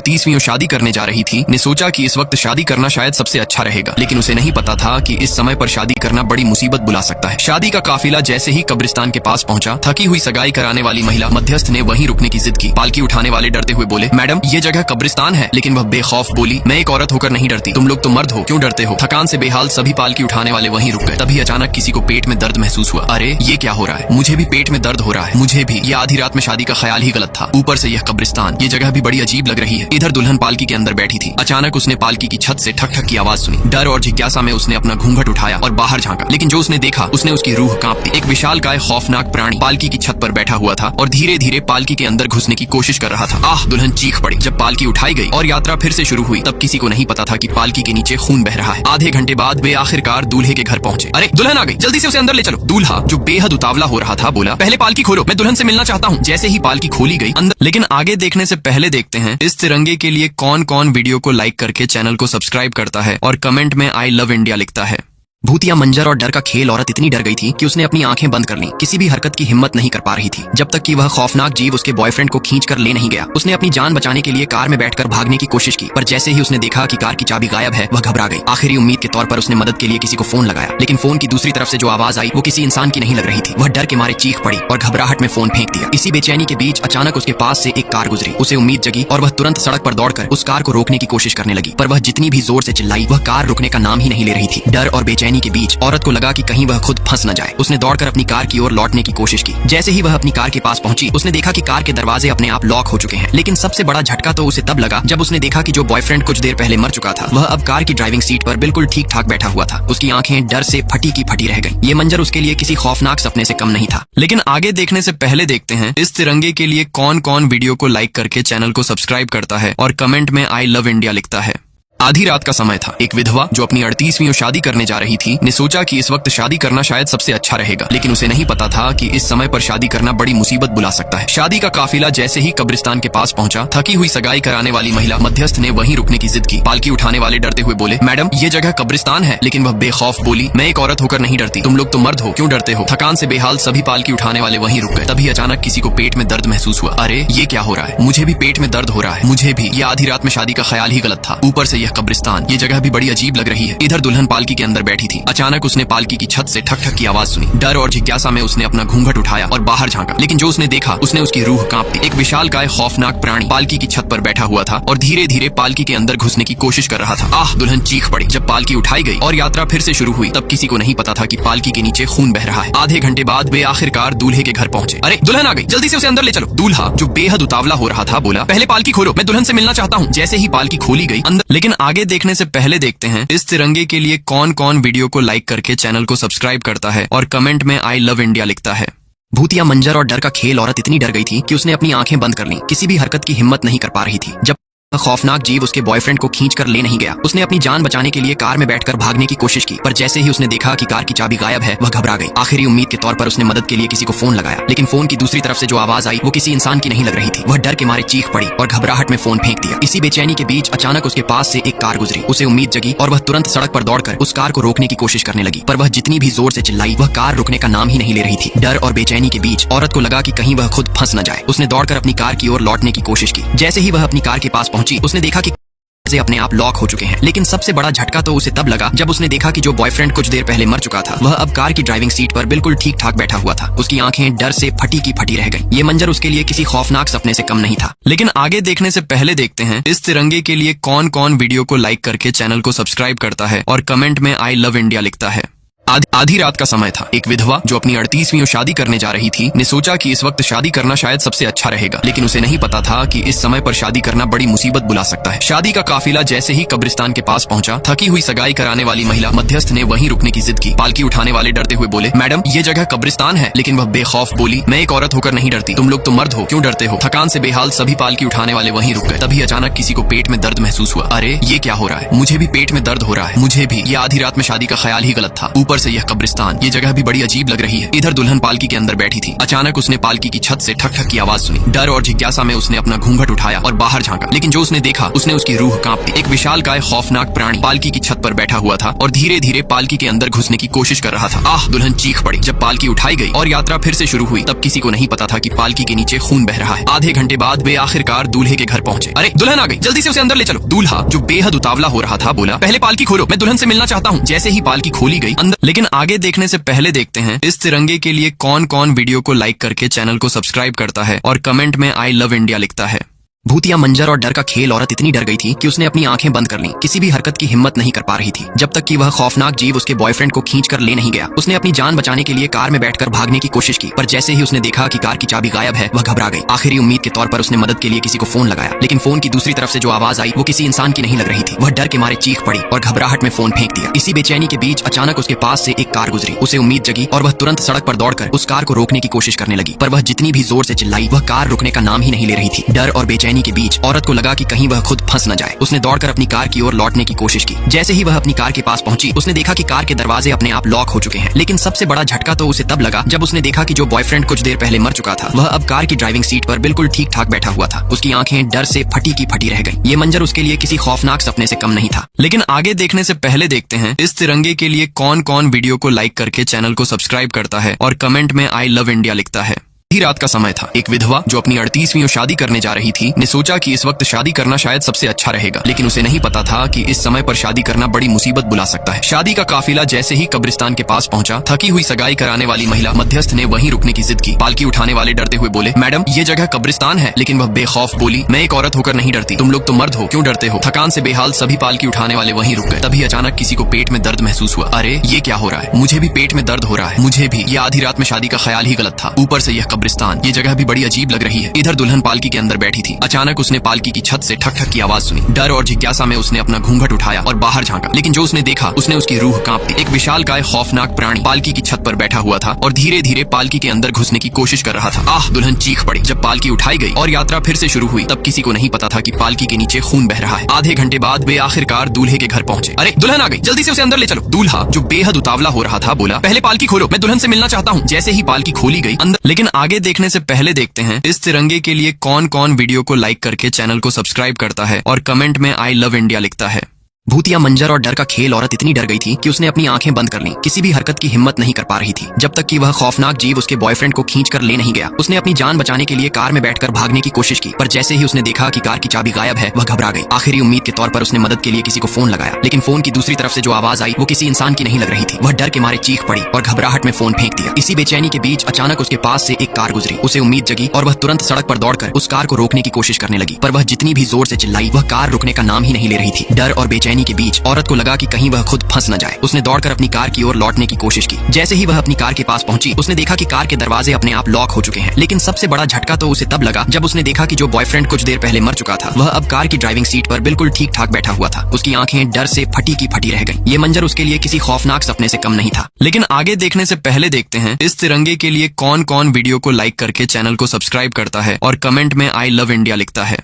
38वीं शादी करने जा रही थी ने सोचा कि इस वक्त शादी करना शायद सबसे अच्छा रहेगा, लेकिन उसे नहीं पता था कि इस समय पर शादी करना बड़ी मुसीबत बुला सकता है। शादी का काफिला जैसे ही कब्रिस्तान के पास पहुंचा, थकी हुई सगाई कराने वाली महिला मध्यस्थ ने वहीं रुकने की जिद की। पालकी उठाने वाले डरते हुए बोले, मैडम ये जगह कब्रिस्तान है। लेकिन वह बेखौफ बोली, मैं एक औरत होकर नहीं डरती, तुम लोग तो मर्द हो, क्यों डरते हो। थकान से बेहाल सभी पालकी उठाने वाले वहीं रुक गए। तभी अचानक किसी को पेट में दर्द महसूस हुआ। अरे ये क्या हो रहा है, मुझे भी पेट में दर्द हो रहा है। मुझे भी। ये आधी रात में शादी का ख्याल ही गलत था, ऊपर से यह कब्रिस्तान, ये जगह भी बड़ी अजीब लग रही है। इधर दुल्हन पालकी के अंदर बैठी थी। अचानक उसने पालकी की छत से ठक ठक की आवाज सुनी। डर और जिज्ञासा में उसने अपना घूंघट उठाया और बाहर झांका, लेकिन जो उसने देखा उसने उसकी रूह कांप दी। एक विशालकाय खौफनाक प्राणी पालकी की छत पर बैठा हुआ था और धीरे धीरे पालकी के अंदर घुसने की कोशिश कर रहा था। आह, दुल्हन चीख पड़ी। जब पालकी उठाई गई और यात्रा फिर से शुरू हुई, तब किसी को नहीं पता था कि पालकी के नीचे खून बह रहा है। आधे घंटे बाद वे आखिरकार दूल्हे के घर पहुंचे। अरे दुल्हन आ गई, जल्दी से उसे अंदर ले चलो। दूल्हा जो बेहद उतावला हो रहा था बोला, पहले पालकी खोलो, मैं दुल्हन से मिलना चाहता हूँ। जैसे ही पालकी खोली गई अंदर, लेकिन आगे देखने से पहले देखते हैं इस तिरंगे के लिए कौन कौन वीडियो को लाइक करके चैनल को सब्सक्राइब करता है और कमेंट में आई लव इंडिया लिखता है। भूतिया मंजर और डर का खेल। औरत इतनी डर गई थी कि उसने अपनी आंखें बंद कर लीं। किसी भी हरकत की हिम्मत नहीं कर पा रही थी जब तक कि वह खौफनाक जीव उसके बॉयफ्रेंड को खींच कर ले नहीं गया। उसने अपनी जान बचाने के लिए कार में बैठकर भागने की कोशिश की, पर जैसे ही उसने देखा कि कार की चाबी गायब है, वह घबरा गई। आखिरी उम्मीद के तौर पर उसने मदद के लिए किसी को फोन लगाया, लेकिन फोन की दूसरी तरफ से जो आवाज आई वो किसी इंसान की नहीं लग रही थी। वह डर के मारे चीख पड़ी और घबराहट में फोन फेंक दिया। इसी बेचैनी के बीच अचानक उसके पास से एक कार गुजरी। उसे उम्मीद जगी और वह तुरंत सड़क पर दौड़कर उस कार को रोकने की कोशिश करने लगी, पर वह जितनी भी जोर से चिल्लाई, वह कार रुकने का नाम ही नहीं ले रही थी। डर और बेचैनी के बीच औरत को लगा कि कहीं वह खुद फंस न जाए। उसने दौड़कर अपनी कार की ओर लौटने की कोशिश की। जैसे ही वह अपनी कार के पास पहुंची, उसने देखा कि कार के दरवाजे अपने आप लॉक हो चुके हैं। लेकिन सबसे बड़ा झटका तो उसे तब लगा जब उसने देखा कि जो बॉयफ्रेंड कुछ देर पहले मर चुका था, वह अब कार की ड्राइविंग सीट पर बिल्कुल ठीक ठाक बैठा हुआ था। उसकी आंखें डर से फटी की फटी रह गईं। ये मंजर उसके लिए किसी खौफनाक सपने से कम नहीं था। लेकिन आगे देखने से पहले देखते हैं इस तिरंगे के लिए कौन कौन वीडियो को लाइक करके चैनल को सब्सक्राइब करता है और कमेंट में आई लव इंडिया लिखता है। आधी रात का समय था। एक विधवा जो अपनी 38वीं शादी करने जा रही थी ने सोचा कि इस वक्त शादी करना शायद सबसे अच्छा रहेगा, लेकिन उसे नहीं पता था कि इस समय पर शादी करना बड़ी मुसीबत बुला सकता है। शादी का काफिला जैसे ही कब्रिस्तान के पास पहुंचा, थकी हुई सगाई कराने वाली महिला मध्यस्थ ने वहीं रुकने की जिद की। पालकी उठाने वाले डरते हुए बोले, मैडम ये जगह कब्रिस्तान है। लेकिन वह बेखौफ बोली, मैं एक औरत होकर नहीं डरती, तुम लोग तो मर्द हो, क्यों डरते हो। थकान से बेहाल सभी पालकी उठाने वाले वहीं रुक गए। तभी अचानक किसी को पेट में दर्द महसूस हुआ। अरे ये क्या हो रहा है, मुझे भी पेट में दर्द हो रहा है। मुझे भी। ये आधी रात में शादी का ख्याल ही गलत था, ऊपर से यह कब्रिस्तान, ये जगह भी बड़ी अजीब लग रही है। इधर दुल्हन पालकी के अंदर बैठी थी। अचानक उसने पालकी की छत से ठक ठक की आवाज सुनी। डर और जिज्ञासा में उसने अपना घूंघट उठाया और बाहर झांका, लेकिन जो उसने देखा उसने उसकी रूह कांप दी। एक विशालकाय खौफनाक प्राणी पालकी की छत पर बैठा हुआ था और धीरे धीरे पालकी के अंदर घुसने की कोशिश कर रहा था। आह, दुल्हन चीख पड़ी। जब पालकी उठाई गई और यात्रा फिर से शुरू हुई, तब किसी को नहीं पता था कि पालकी के नीचे खून बह रहा है। आधे घंटे बाद वे आखिरकार दूल्हे के घर पहुंचे। अरे दुल्हन आ गई, जल्दी से उसे अंदर ले चलो। दूल्हा जो बेहद उतावला हो रहा था बोला, पहले पालकी खोलो, मैं दुल्हन से मिलना चाहता हूँ। जैसे ही पालकी खोली गई अंदर, लेकिन आगे देखने से पहले देखते हैं इस तिरंगे के लिए कौन कौन वीडियो को लाइक करके चैनल को सब्सक्राइब करता है और कमेंट में आई लव इंडिया लिखता है। भूतिया मंजर और डर का खेल। औरत इतनी डर गई थी कि उसने अपनी आंखें बंद कर लीं। किसी भी हरकत की हिम्मत नहीं कर पा रही थी जब खौफनाक जीव उसके बॉयफ्रेंड को खींच कर ले नहीं गया। उसने अपनी जान बचाने के लिए कार में बैठकर भागने की कोशिश की, पर जैसे ही उसने देखा कि कार की चाबी गायब है, वह घबरा गई। आखिरी उम्मीद के तौर पर उसने मदद के लिए किसी को फोन लगाया, लेकिन फोन की दूसरी तरफ से जो आवाज आई वो किसी इंसान की नहीं लग रही थी। वह डर के मारे चीख पड़ी और घबराहट में फोन फेंक दिया। इसी बेचैनी के बीच अचानक उसके पास से एक कार गुजरी। उसे उम्मीद जगी और वह तुरंत सड़क पर दौड़कर उस कार को रोकने की कोशिश करने लगी, पर वह जितनी भी जोर से चिल्लाई, वह कार रुकने का नाम ही नहीं ले रही थी। डर और बेचैनी के बीच औरत को लगा कि कहीं वह खुद फंस न जाए। उसने दौड़कर अपनी कार की ओर लौटने की कोशिश की। जैसे ही वह अपनी कार के पास पहुंची, उसने देखा कि अपने आप लॉक हो चुके हैं। लेकिन सबसे बड़ा झटका तो उसे तब लगा जब उसने देखा कि जो बॉयफ्रेंड कुछ देर पहले मर चुका था, वह अब कार की ड्राइविंग सीट पर बिल्कुल ठीक ठाक बैठा हुआ था। उसकी आंखें डर से फटी की फटी रह गईं। ये मंजर उसके लिए किसी खौफनाक सपने से कम नहीं था। लेकिन आगे देखने से पहले देखते हैं इस तिरंगे के लिए कौन कौन वीडियो को लाइक करके चैनल को सब्सक्राइब करता है और कमेंट में आई लव इंडिया लिखता है। आधी रात का समय था। एक विधवा जो अपनी 38वीं शादी करने जा रही थी ने सोचा कि इस वक्त शादी करना शायद सबसे अच्छा रहेगा, लेकिन उसे नहीं पता था कि इस समय पर शादी करना बड़ी मुसीबत बुला सकता है। शादी का काफिला जैसे ही कब्रिस्तान के पास पहुंचा, थकी हुई सगाई कराने वाली महिला मध्यस्थ ने वहीं रुकने की जिद की। पालकी उठाने वाले डरते हुए बोले, मैडम ये जगह कब्रिस्तान है। लेकिन वह बेखौफ बोली, मैं एक औरत होकर नहीं डरती, तुम लोग तो मर्द हो, क्यों डरते हो। थकान से बेहाल सभी पालकी उठाने वाले वहीं रुक गए। तभी अचानक किसी को पेट में दर्द महसूस हुआ। अरे ये क्या हो रहा है, मुझे भी पेट में दर्द हो रहा है। मुझे भी। ये आधी रात में शादी का ख्याल ही गलत था, ऊपर से यह कब्रिस्तान, ये जगह भी बड़ी अजीब लग रही है। इधर दुल्हन पालकी के अंदर बैठी थी। अचानक उसने पालकी की छत से ठक ठक की आवाज सुनी। डर और जिज्ञासा में उसने अपना घूंघट उठाया और बाहर झांका, लेकिन जो उसने देखा उसने उसकी रूह कांप दी। एक विशालकाय खौफनाक प्राणी पालकी की छत पर बैठा हुआ था और धीरे धीरे पालकी के अंदर घुसने की कोशिश कर रहा था। आह! दुल्हन चीख पड़ी। जब पालकी उठाई गई और यात्रा फिर से शुरू हुई तब किसी को नहीं पता था कि पालकी के नीचे खून बह रहा है। आधे घंटे बाद वे आखिरकार दूल्हे के घर पहुंचे। अरे दुल्हन आ गई, जल्दी से उसे अंदर ले चलो। दूल्हा, जो बेहद उतावला हो रहा था, बोला, पहले पालकी खोलो, मैं दुल्हन से मिलना चाहता हूँ। जैसे ही पालकी खोली गई अंदर, लेकिन आगे देखने से पहले देखते हैं इस तिरंगे के लिए कौन कौन वीडियो को लाइक करके चैनल को सब्सक्राइब करता है और कमेंट में आई लव इंडिया लिखता है। भूतिया मंजर और डर का खेल। औरत इतनी डर गई थी कि उसने अपनी आंखें बंद कर लीं। किसी भी हरकत की हिम्मत नहीं कर पा रही थी जब तक कि वह खौफनाक जीव उसके बॉयफ्रेंड को खींच कर ले नहीं गया। उसने अपनी जान बचाने के लिए कार में बैठकर भागने की कोशिश की, पर जैसे ही उसने देखा कि कार की चाबी गायब है, वह घबरा गई। आखिरी उम्मीद के तौर पर उसने मदद के लिए किसी को फोन लगाया, लेकिन फोन की दूसरी तरफ से जो आवाज आई वो किसी इंसान की नहीं लग रही थी। वह डर के मारे चीख पड़ी और घबराहट में फोन फेंक दिया। इसी बेचैनी के बीच अचानक उसके पास से एक कार गुजरी। उसे उम्मीद जगी और वह तुरंत सड़क पर दौड़कर उस कार को रोकने की कोशिश करने लगी, पर वह जितनी भी जोर से चिल्लाई वह कार रुकने का नाम ही नहीं ले रही थी। डर और बेचैनी के बीच औरत को लगा कि कहीं वह खुद फंस न जाए। उसने दौड़कर अपनी कार की ओर लौटने की कोशिश की। जैसे ही वह अपनी कार के पास पहुंची उसने देखा कि कार के दरवाजे अपने आप लॉक हो चुके हैं। लेकिन सबसे बड़ा झटका तो उसे तब लगा जब उसने देखा कि जो बॉयफ्रेंड कुछ देर पहले मर चुका था वह अब कार की ड्राइविंग सीट पर बिल्कुल ठीक ठाक बैठा हुआ था। उसकी आंखें डर से फटी की फटी रह गईं। ये मंजर उसके लिए किसी खौफनाक सपने से कम नहीं था। लेकिन आगे देखने से पहले देखते हैं इस तिरंगे के लिए कौन कौन वीडियो को लाइक करके चैनल को सब्सक्राइब करता है और कमेंट में आई लव इंडिया लिखता है। ही रात का समय था। एक विधवा जो अपनी 38वीं शादी करने जा रही थी ने सोचा कि इस वक्त शादी करना शायद सबसे अच्छा रहेगा, लेकिन उसे नहीं पता था कि इस समय पर शादी करना बड़ी मुसीबत बुला सकता है। शादी का काफिला जैसे ही कब्रिस्तान के पास पहुंचा, थकी हुई सगाई कराने वाली महिला मध्यस्थ ने वहीं रुकने की जिद की। पालकी उठाने वाले डरते हुए बोले, मैडम ये जगह कब्रिस्तान है। लेकिन वह बेखौफ बोली, मैं एक औरत होकर नहीं डरती, तुम लोग तो मर्द हो, क्यों डरते हो। थकान से बेहाल सभी पालकी उठाने वाले वहीं रुक गए। तभी अचानक किसी को पेट में दर्द महसूस हुआ। अरे ये क्या हो रहा है, मुझे भी पेट में दर्द हो रहा है। मुझे भी। ये आधी रात में शादी का ख्याल ही गलत था। ऊपर से यह कब्रिस्तान, ये जगह भी बड़ी अजीब लग रही है। इधर दुल्हन पालकी के अंदर बैठी थी। अचानक उसने पालकी की छत से ठक ठक की आवाज सुनी। डर और जिज्ञासा में उसने अपना घूंघट उठाया और बाहर झांका, लेकिन जो उसने देखा उसने उसकी रूह कांप दी। एक विशालकाय खौफनाक प्राणी पालकी की छत पर बैठा हुआ था और धीरे धीरे पालकी के अंदर घुसने की कोशिश कर रहा था। आह! दुल्हन चीख पड़ी। जब पालकी उठाई गई और यात्रा फिर से शुरू हुई तब किसी को नहीं पता था कि पालकी के नीचे खून बह रहा है। आधे घंटे बाद वे आखिरकार दूल्हे के घर पहुंचे। अरे दुल्हन आ गई, जल्दी से उसे अंदर ले चलो। दूल्हा, जो बेहद उतावला हो रहा था, बोला, पहले पालकी खोलो, मैं दुल्हन से मिलना चाहता हूँ। जैसे ही पालकी खोली गई अंदर, लेकिन आगे देखने से पहले देखते हैं इस तिरंगे के लिए कौन कौन वीडियो को लाइक करके चैनल को सब्सक्राइब करता है और कमेंट में आई लव इंडिया लिखता है। भूतिया मंजर और डर का खेल। औरत इतनी डर गई थी कि उसने अपनी आंखें बंद कर लीं। किसी भी हरकत की हिम्मत नहीं कर पा रही थी जब तक कि वह खौफनाक जीव उसके बॉयफ्रेंड को खींच कर ले नहीं गया। उसने अपनी जान बचाने के लिए कार में बैठकर भागने की कोशिश की, पर जैसे ही उसने देखा कि कार की चाबी गायब है, वह घबरा गई। आखिरी उम्मीद के तौर पर उसने मदद के लिए किसी को फोन लगाया, लेकिन फोन की दूसरी तरफ से जो आवाज आई वो किसी इंसान की नहीं लग रही थी। वह डर के मारे चीख पड़ी और घबराहट में फोन फेंक दिया। इसी बेचैनी के बीच अचानक उसके पास से एक कार गुजरी। उसे उम्मीद जगी और वह तुरंत सड़क पर दौड़कर उस कार को रोकने की कोशिश करने लगी, पर वह जितनी भी जोर से चिल्लाई वह कार रुकने का नाम ही नहीं ले रही थी। डर और बेचैनी के बीच औरत को लगा कि कहीं वह खुद फंस न जाए। उसने दौड़कर अपनी कार की ओर लौटने की कोशिश की। जैसे ही वह अपनी कार के पास पहुंची उसने देखा कि कार के दरवाजे अपने आप लॉक हो चुके हैं। लेकिन सबसे बड़ा झटका तो उसे तब लगा जब उसने देखा कि जो बॉयफ्रेंड कुछ देर पहले मर चुका था वह अब कार की ड्राइविंग सीट पर बिल्कुल ठीक ठाक बैठा हुआ था। उसकी आंखें डर से फटी की फटी रह गईं। ये मंजर उसके लिए किसी खौफनाक सपने से कम नहीं था। लेकिन आगे देखने से पहले देखते हैं इस तिरंगे के लिए कौन कौन वीडियो को लाइक करके चैनल को सब्सक्राइब करता है और कमेंट में आई लव इंडिया लिखता है।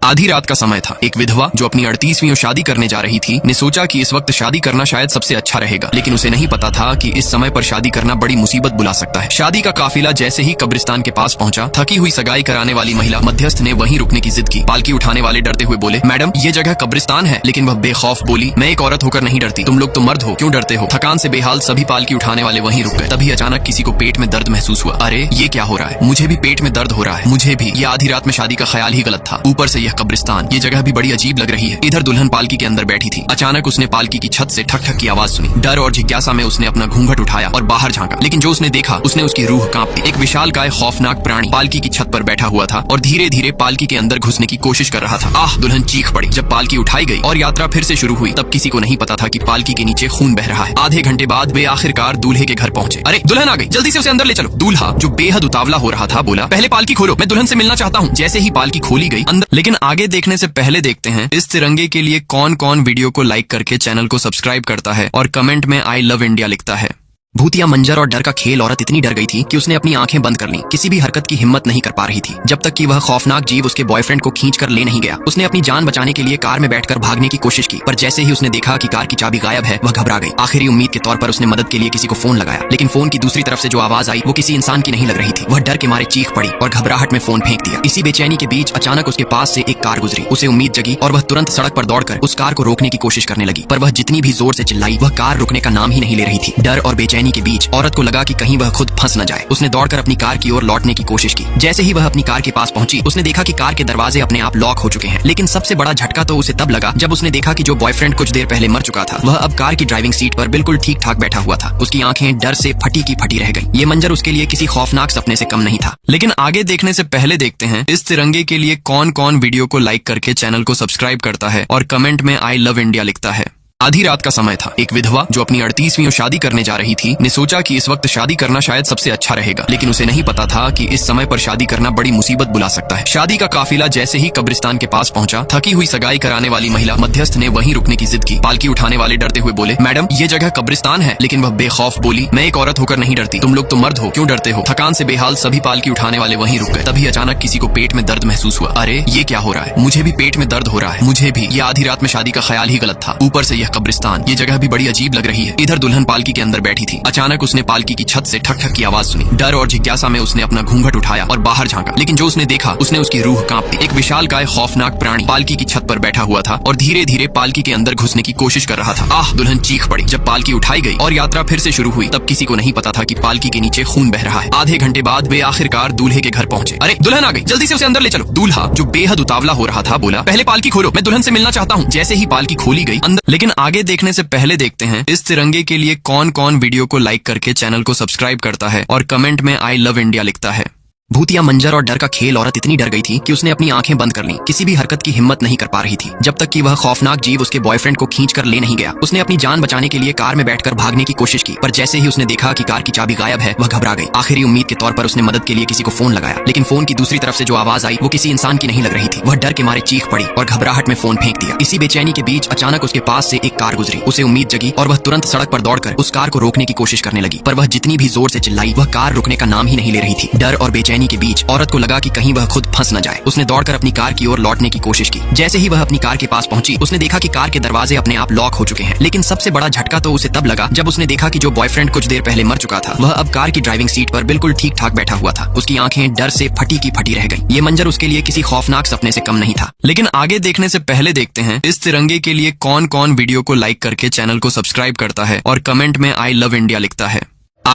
आधी रात का समय था। एक विधवा जो अपनी 38वीं शादी करने जा रही थी ने सोचा कि इस वक्त शादी करना शायद सबसे अच्छा रहेगा, लेकिन उसे नहीं पता था कि इस समय पर शादी करना बड़ी मुसीबत बुला सकता है। शादी का काफिला जैसे ही कब्रिस्तान के पास पहुंचा, थकी हुई सगाई कराने वाली महिला मध्यस्थ ने वहीं रुकने की जिद की। पालकी उठाने वाले डरते हुए बोले, मैडम ये जगह कब्रिस्तान है। लेकिन वह बेखौफ बोली, मैं एक औरत होकर नहीं डरती, तुम लोग तो मर्द हो, क्यों डरते हो। थकान से बेहाल सभी पालकी उठाने वाले वहीं रुक गए। तभी अचानक किसी को पेट में दर्द महसूस हुआ। अरे ये क्या हो रहा है, मुझे भी पेट में दर्द हो रहा है। मुझे भी। ये आधी रात में शादी का ख्याल ही गलत था। ऊपर से यह कब्रिस्तान, ये जगह भी बड़ी अजीब लग रही है। इधर दुल्हन पालकी के अंदर बैठी थी। अचानक उसने पालकी की छत से ठक ठक की आवाज सुनी। डर और जिज्ञासा में उसने अपना घूंघट उठाया और बाहर झांका, लेकिन जो उसने देखा उसने उसकी रूह कांप दी। एक विशालकाय खौफनाक प्राणी पालकी की छत पर बैठा हुआ था और धीरे धीरे पालकी के अंदर घुसने की कोशिश कर रहा था। आह! दुल्हन चीख पड़ी। जब पालकी उठाई गई और यात्रा फिर से शुरू हुई तब किसी को नहीं पता था कि पालकी के नीचे खून बह रहा है। आधे घंटे बाद वे आखिरकार दूल्हे के घर पहुंचे। अरे दुल्हन आ गई, जल्दी से उसे अंदर ले चलो। दूल्हा, जो बेहद उतावला हो रहा था, बोला, पहले पालकी खोलो, मैं दुल्हन से मिलना चाहता हूँ। जैसे ही पालकी खोली गई अंदर, लेकिन आगे देखने से पहले देखते हैं इस तिरंगे के लिए कौन कौन वीडियो को लाइक करके चैनल को सब्सक्राइब करता है और कमेंट में आई लव इंडिया लिखता है। भूतिया मंजर और डर का खेल। औरत इतनी डर गई थी कि उसने अपनी आंखें बंद कर लीं। किसी भी हरकत की हिम्मत नहीं कर पा रही थी जब तक कि वह खौफनाक जीव उसके बॉयफ्रेंड को खींच कर ले नहीं गया। उसने अपनी जान बचाने के लिए कार में बैठकर भागने की कोशिश की, पर जैसे ही उसने देखा कि कार की चाबी गायब है, वह घबरा गई। आखिरी उम्मीद के तौर पर उसने मदद के लिए किसी को फोन लगाया, लेकिन फोन की दूसरी तरफ से जो आवाज आई वो किसी इंसान की नहीं लग रही थी। वह डर के मारे चीख पड़ी और घबराहट में फोन फेंक दिया। इसी बेचैनी के बीच अचानक उसके पास से एक कार गुजरी। उसे उम्मीद जगी और वह तुरंत सड़क पर दौड़कर उस कार को रोकने की कोशिश करने लगी, पर वह जितनी भी जोर से चिल्लाई, वह कार रुकने का नाम ही नहीं ले रही थी। डर और बेचैनी के बीच औरत को लगा कि कहीं वह खुद फंस न जाए। उसने दौड़कर अपनी कार की ओर लौटने की कोशिश की। जैसे ही वह अपनी कार के पास पहुंची, उसने देखा कि कार के दरवाजे अपने आप लॉक हो चुके हैं। लेकिन सबसे बड़ा झटका तो उसे तब लगा जब उसने देखा कि जो बॉयफ्रेंड कुछ देर पहले मर चुका था, वह अब कार की ड्राइविंग सीट पर बिल्कुल ठीक ठाक बैठा हुआ था। उसकी आंखें डर से फटी की फटी रह गईं। ये मंजर उसके लिए किसी खौफनाक सपने से कम नहीं था। लेकिन आगे देखने से पहले देखते हैं इस तिरंगे के लिए कौन कौन वीडियो को लाइक करके चैनल को सब्सक्राइब करता है और कमेंट में आई लव इंडिया लिखता है। आधी रात का समय था। एक विधवा जो अपनी 38वीं शादी करने जा रही थी ने सोचा कि इस वक्त शादी करना शायद सबसे अच्छा रहेगा, लेकिन उसे नहीं पता था कि इस समय पर शादी करना बड़ी मुसीबत बुला सकता है। शादी का काफिला जैसे ही कब्रिस्तान के पास पहुंचा, थकी हुई सगाई कराने वाली महिला मध्यस्थ ने वहीं रुकने की जिद की। पालकी उठाने वाले डरते हुए बोले, मैडम ये जगह कब्रिस्तान है। लेकिन वह बेखौफ बोली, मैं एक औरत होकर नहीं डरती, तुम लोग तो मर्द हो, क्यों डरते हो। थकान से बेहाल सभी पालकी उठाने वाले वहीं रुक गए। तभी अचानक किसी को पेट में दर्द महसूस हुआ। अरे ये क्या हो रहा है, मुझे भी पेट में दर्द हो रहा है। मुझे भी। ये आधी रात में शादी का ख्याल ही गलत था, ऊपर से यह कब्रिस्तान, ये जगह भी बड़ी अजीब लग रही है। इधर दुल्हन पालकी के अंदर बैठी थी। अचानक उसने पालकी की छत से ठक ठक की आवाज सुनी। डर और जिज्ञासा में उसने अपना घूंघट उठाया और बाहर झांका, लेकिन जो उसने देखा उसने उसकी रूह कांप दी। एक विशाल काय खौफनाक प्राणी पालकी की छत पर बैठा हुआ था और धीरे धीरे पालकी के अंदर घुसने की कोशिश कर रहा था। आह, दुल्हन चीख पड़ी। जब पालकी उठाई गई और यात्रा फिर से शुरू हुई, तब किसी को नहीं पता था कि पालकी के नीचे खून बह रहा है। आधे घंटे बाद वे आखिरकार दूल्हे के घर पहुंचे। अरे दुल्हन आ गई, जल्दी से उसे अंदर ले चलो। दूल्हा जो बेहद उतावला हो रहा था बोला, पहले पालकी खोलो, मैं दुल्हन से मिलना चाहता हूँ। जैसे ही पालकी खोली गई अंदर। लेकिन आगे देखने से पहले देखते हैं इस तिरंगे के लिए कौन कौन वीडियो को लाइक करके चैनल को सब्सक्राइब करता है और कमेंट में आई लव इंडिया लिखता है। भूतिया मंजर और डर का खेल। औरत इतनी डर गई थी कि उसने अपनी आंखें बंद कर लीं। किसी भी हरकत की हिम्मत नहीं कर पा रही थी जब तक कि वह खौफनाक जीव उसके बॉयफ्रेंड को खींच कर ले नहीं गया। उसने अपनी जान बचाने के लिए कार में बैठकर भागने की कोशिश की, पर जैसे ही उसने देखा कि कार की चाबी गायब है, वह घबरा गई। आखिरी उम्मीद के तौर पर उसने मदद के लिए किसी को फोन लगाया, लेकिन फोन की दूसरी तरफ से जो आवाज आई वो किसी इंसान की नहीं लग रही थी। वह डर के मारे चीख पड़ी और घबराहट में फोन फेंक दिया। इसी बेचैनी के बीच अचानक उसके पास से एक कार गुजरी। उसे उम्मीद जगी और वह तुरंत सड़क पर दौड़कर उस कार को रोकने की कोशिश करने लगी, पर वह जितनी भी जोर से चिल्लाई, वह कार रुकने का नाम ही नहीं ले रही थी। डर और बेचैनी के बीच औरत को लगा कि कहीं वह खुद फंस न जाए। उसने दौड़कर अपनी कार की ओर लौटने की कोशिश की। जैसे ही वह अपनी कार के पास पहुंची, उसने देखा कि कार के दरवाजे अपने आप लॉक हो चुके हैं। लेकिन सबसे बड़ा झटका तो उसे तब लगा जब उसने देखा कि जो बॉयफ्रेंड कुछ देर पहले मर चुका था, वह अब कार की ड्राइविंग सीट पर बिल्कुल ठीक ठाक बैठा हुआ था। उसकी आंखें डर से फटी की फटी रह गईं। ये मंजर उसके लिए किसी खौफनाक सपने से कम नहीं था। लेकिन आगे देखने से पहले देखते हैं इस तिरंगे के लिए कौन कौन वीडियो को लाइक करके चैनल को सब्सक्राइब करता है और कमेंट में आई लव इंडिया लिखता है।